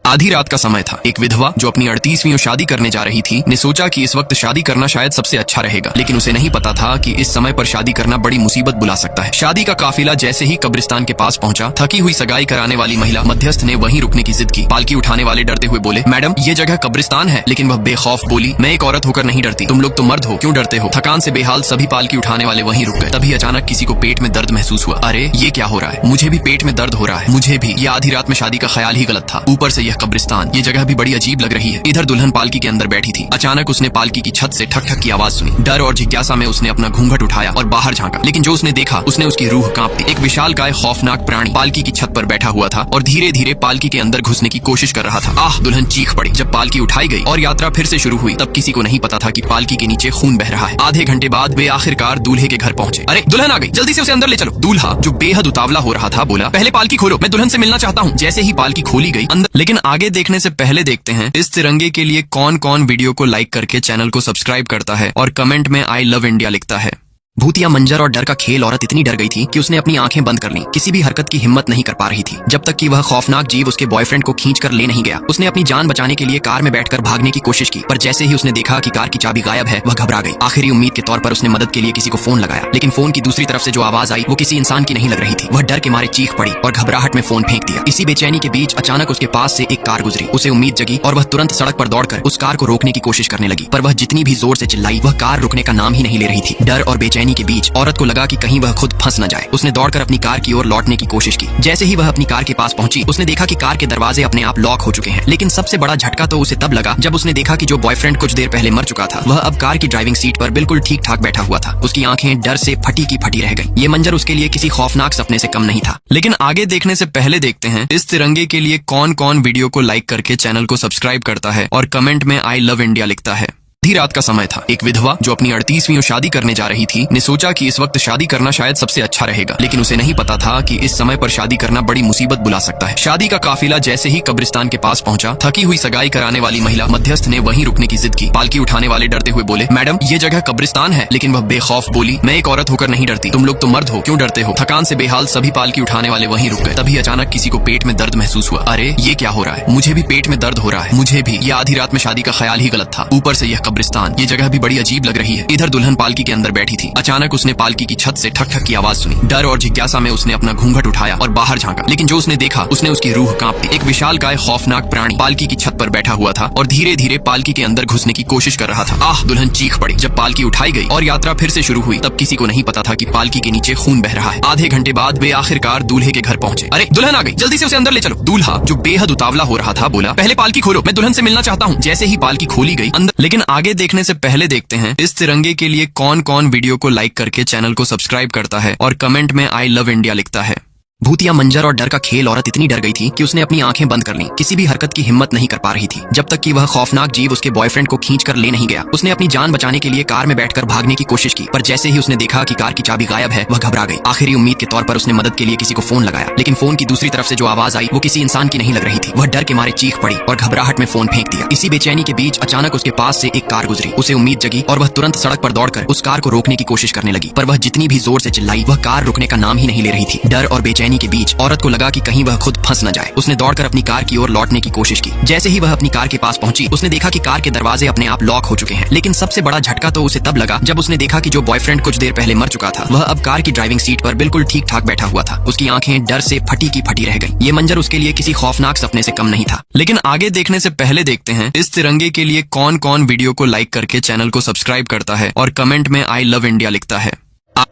आधी रात का समय था। एक विधवा जो अपनी 38वीं शादी करने जा रही थी ने सोचा कि इस वक्त शादी करना शायद सबसे अच्छा रहेगा, लेकिन उसे नहीं पता था कि इस समय पर शादी करना बड़ी मुसीबत बुला सकता है। शादी का काफिला जैसे ही कब्रिस्तान के पास पहुंचा, थकी हुई सगाई कराने वाली महिला मध्यस्थ ने वहीं रुकने की जिद की। पालकी उठाने वाले डरते हुए बोले, मैडम, ये जगह कब्रिस्तान है। लेकिन वह बेखौफ बोली, मैं एक औरत होकर नहीं डरती, तुम लोग तो मर्द हो, क्यों डरते हो? थकान से बेहाल सभी पालकी उठाने वाले वहीं रुक गए। तभी अचानक किसी को पेट में दर्द महसूस हुआ। अरे, ये क्या हो रहा है? मुझे भी पेट में दर्द हो रहा है। मुझे भी। ये आधी रात में शादी का ख्याल ही गलत था। ऊपर से यह कब्रिस्तान, ये जगह भी बड़ी अजीब लग रही है। इधर दुल्हन पालकी के अंदर बैठी थी। अचानक उसने पालकी की छत से ठक ठक की आवाज सुनी। डर और जिज्ञासा में उसने अपना घूंघट उठाया और बाहर झांका, लेकिन जो उसने देखा उसने उसकी रूह कांप दी। एक विशालकाय खौफनाक प्राणी पालकी की छत पर बैठा हुआ था और धीरे धीरे पालकी के अंदर घुसने की कोशिश कर रहा था। आह, दुल्हन चीख पड़ी। जब पालकी उठाई गई और यात्रा फिर से शुरू हुई, तब किसी को नहीं पता था कि पालकी के नीचे खून बह रहा है। आधे घंटे बाद वे आखिरकार दूल्हे के घर पहुंचे। अरे, दुल्हन आ गई, जल्दी से उसे अंदर ले चलो। दूल्हा, जो बेहद उतावला हो रहा था, बोला, पहले पालकी खोलो, मैं दुल्हन से मिलना चाहता हूँ। जैसे ही पालकी खोली गई अंदर, लेकिन आगे देखने से पहले देखते हैं इस तिरंगे के लिए कौन कौन वीडियो को लाइक करके चैनल को सब्सक्राइब करता है और कमेंट में आई लव इंडिया लिखता है। भूतिया मंजर और डर का खेल। औरत इतनी डर गई थी कि उसने अपनी आंखें बंद कर लीं। किसी भी हरकत की हिम्मत नहीं कर पा रही थी जब तक कि वह खौफनाक जीव उसके बॉयफ्रेंड को खींच कर ले नहीं गया। उसने अपनी जान बचाने के लिए कार में बैठकर भागने की कोशिश की, पर जैसे ही उसने देखा कि कार की चाबी गायब है, वह घबरा गई। आखिरी उम्मीद के तौर पर उसने मदद के लिए किसी को फोन लगाया, लेकिन फोन की दूसरी तरफ से जो आवाज आई वो किसी इंसान की नहीं लग रही थी। वह डर के मारे चीख पड़ी और घबराहट में फोन फेंक दिया। इसी बेचैनी के बीच अचानक उसके पास से एक कार गुजरी। उसे उम्मीद जगी और वह तुरंत सड़क पर दौड़कर उस कार को रोकने की कोशिश करने लगी, पर वह जितनी भी जोर से चिल्लाई, वह कार रुकने का नाम ही नहीं ले रही थी। डर और बेचैनी के बीच औरत को लगा कि कहीं वह खुद फंस न जाए। उसने दौड़कर अपनी कार की ओर लौटने की कोशिश की। जैसे ही वह अपनी कार के पास पहुंची, उसने देखा कि कार के दरवाजे अपने आप लॉक हो चुके हैं। लेकिन सबसे बड़ा झटका तो उसे तब लगा जब उसने देखा कि जो बॉयफ्रेंड कुछ देर पहले मर चुका था, वह अब कार की ड्राइविंग सीट पर बिल्कुल ठीक ठाक बैठा हुआ था। उसकी आंखें डर से फटी की फटी रह गईं। ये मंजर उसके लिए किसी खौफनाक सपने से कम नहीं था। लेकिन आगे देखने से पहले देखते हैं इस तिरंगे के लिए कौन कौन वीडियो को लाइक करके चैनल को सब्सक्राइब करता है और कमेंट में आई लव इंडिया लिखता है। आधी रात का समय था। एक विधवा जो अपनी 38वीं शादी करने जा रही थी ने सोचा कि इस वक्त शादी करना शायद सबसे अच्छा रहेगा, लेकिन उसे नहीं पता था कि इस समय पर शादी करना बड़ी मुसीबत बुला सकता है। शादी का काफिला जैसे ही कब्रिस्तान के पास पहुंचा, थकी हुई सगाई कराने वाली महिला मध्यस्थ ने वहीं रुकने की जिद की। पालकी उठाने वाले डरते हुए बोले, मैडम ये जगह कब्रिस्तान है। लेकिन वह बेखौफ बोली, मैं एक औरत होकर नहीं डरती, तुम लोग तो मर्द हो, क्यों डरते हो। थकान से बेहाल सभी पालकी उठाने वाले वहीं रुक गए। तभी अचानक किसी को पेट में दर्द महसूस हुआ। अरे ये क्या हो रहा है, मुझे भी पेट में दर्द हो रहा है। मुझे भी। ये आधी रात में शादी का ख्याल ही गलत था, ऊपर से यह कब्रिस्तान। ये जगह भी बड़ी अजीब लग रही है। इधर दुल्हन पालकी के अंदर बैठी थी। अचानक उसने पालकी की छत से ठक ठक की आवाज सुनी। डर और जिज्ञासा में उसने अपना घूंघट उठाया और बाहर झांका, लेकिन जो उसने देखा उसने उसकी रूह कांप दी। एक विशालकाय खौफनाक प्राणी पालकी की छत पर बैठा हुआ था और धीरे धीरे पालकी के अंदर घुसने की कोशिश कर रहा था। आह, दुल्हन चीख पड़ी। जब पालकी उठाई गई और यात्रा फिर से शुरू हुई, तब किसी को नहीं पता था कि पालकी के नीचे खून बह रहा है। आधे घंटे बाद वे आखिरकार दूल्हे के घर पहुंचे। अरे दुल्हन आ गई, जल्दी से उसे अंदर ले चलो। दूल्हा जो बेहद उतावला हो रहा था बोला, पहले पालकी खोलो, मैं दुल्हन से मिलना चाहता हूँ। जैसे ही पालकी खोली गई अंदर। लेकिन आगे देखने से पहले देखते हैं इस तिरंगे के लिए कौन कौन वीडियो को लाइक करके चैनल को सब्सक्राइब करता है और कमेंट में आई लव इंडिया लिखता है। भूतिया मंजर और डर का खेल। औरत इतनी डर गई थी कि उसने अपनी आंखें बंद कर लीं। किसी भी हरकत की हिम्मत नहीं कर पा रही थी जब तक कि वह खौफनाक जीव उसके बॉयफ्रेंड को खींच कर ले नहीं गया। उसने अपनी जान बचाने के लिए कार में बैठकर भागने की कोशिश की, पर जैसे ही उसने देखा कि कार की चाबी गायब है, वह घबरा गई। आखिरी उम्मीद के तौर पर उसने मदद के लिए किसी को फोन लगाया, लेकिन फोन की दूसरी तरफ से जो आवाज आई वो किसी इंसान की नहीं लग रही थी। वह डर के मारे चीख पड़ी और घबराहट में फोन फेंक दिया। इसी बेचैनी के बीच अचानक उसके पास से एक कार गुजरी। उसे उम्मीद जगी और वह तुरंत सड़क पर दौड़कर उस कार को रोकने की कोशिश करने लगी, पर वह जितनी भी जोर से चिल्लाई, वह कार रुकने का नाम ही नहीं ले रही थी। डर और बेचैनी के बीच औरत को लगा कि कहीं वह खुद फंस न जाए। उसने दौड़कर अपनी कार की ओर लौटने की कोशिश की। जैसे ही वह अपनी कार के पास पहुंची, उसने देखा कि कार के दरवाजे अपने आप लॉक हो चुके हैं। लेकिन सबसे बड़ा झटका तो उसे तब लगा जब उसने देखा कि जो बॉयफ्रेंड कुछ देर पहले मर चुका था, वह अब कार की ड्राइविंग सीट पर बिल्कुल ठीक ठाक बैठा हुआ था। उसकी आंखें डर से फटी की फटी रह गईं। ये मंजर उसके लिए किसी खौफनाक सपने से कम नहीं था। लेकिन आगे देखने से पहले देखते हैं इस तिरंगे के लिए कौन कौन वीडियो को लाइक करके चैनल को सब्सक्राइब करता है और कमेंट में आई लव इंडिया लिखता है।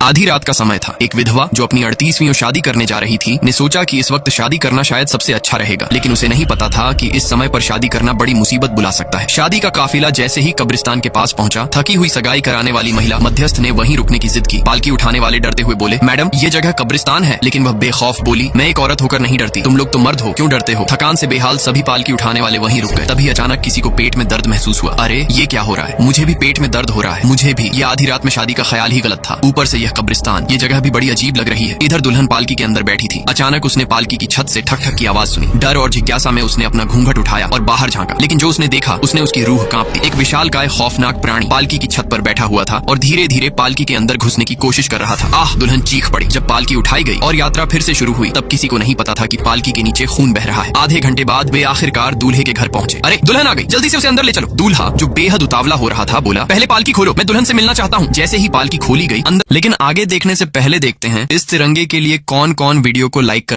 आधी रात का समय था। एक विधवा जो अपनी 38वीं शादी करने जा रही थी ने सोचा कि इस वक्त शादी करना शायद सबसे अच्छा रहेगा, लेकिन उसे नहीं पता था कि इस समय पर शादी करना बड़ी मुसीबत बुला सकता है। शादी का काफिला जैसे ही कब्रिस्तान के पास पहुंचा, थकी हुई सगाई कराने वाली महिला मध्यस्थ ने वहीं रुकने की जिद की। पालकी उठाने वाले डरते हुए बोले, मैडम ये जगह कब्रिस्तान है। लेकिन वह बेखौफ बोली, मैं एक औरत होकर नहीं डरती, तुम लोग तो मर्द हो, क्यों डरते हो। थकान से बेहाल सभी पालकी उठाने वाले वहीं रुक गए। तभी अचानक किसी को पेट में दर्द महसूस हुआ। अरे ये क्या हो रहा है, मुझे भी पेट में दर्द हो रहा है। मुझे भी। ये आधी रात में शादी का ख्याल ही गलत था, ऊपर से यह कब्रिस्तान। ये जगह भी बड़ी अजीब लग रही है। इधर दुल्हन पालकी के अंदर बैठी थी। अचानक उसने पालकी की छत से ठक ठक की आवाज सुनी। डर और जिज्ञासा में उसने अपना घूंघट उठाया और बाहर झांका, लेकिन जो उसने देखा उसने उसकी रूह कांप दी। एक विशालकाय खौफनाक प्राणी पालकी की छत पर बैठा हुआ था और धीरे धीरे पालकी के अंदर घुसने की कोशिश कर रहा था। आह, दुल्हन चीख पड़ी। जब पालकी उठाई गई और यात्रा फिर से शुरू हुई, तब किसी को नहीं पता था कि पालकी के नीचे खून बह रहा है। आधे घंटे बाद वे आखिरकार दूल्हे के घर पहुंचे। अरे दुल्हन आ गई, जल्दी से उसे अंदर ले चलो। दूल्हा जो बेहद उतावला हो रहा था बोला, पहले पालकी खोलो, मैं दुल्हन से मिलना चाहता हूँ। जैसे ही पालकी खोली गई अंदर। लेकिन आगे देखने से पहले देखते हैं इस तिरंगे के लिए कौन कौन वीडियो को लाइक कर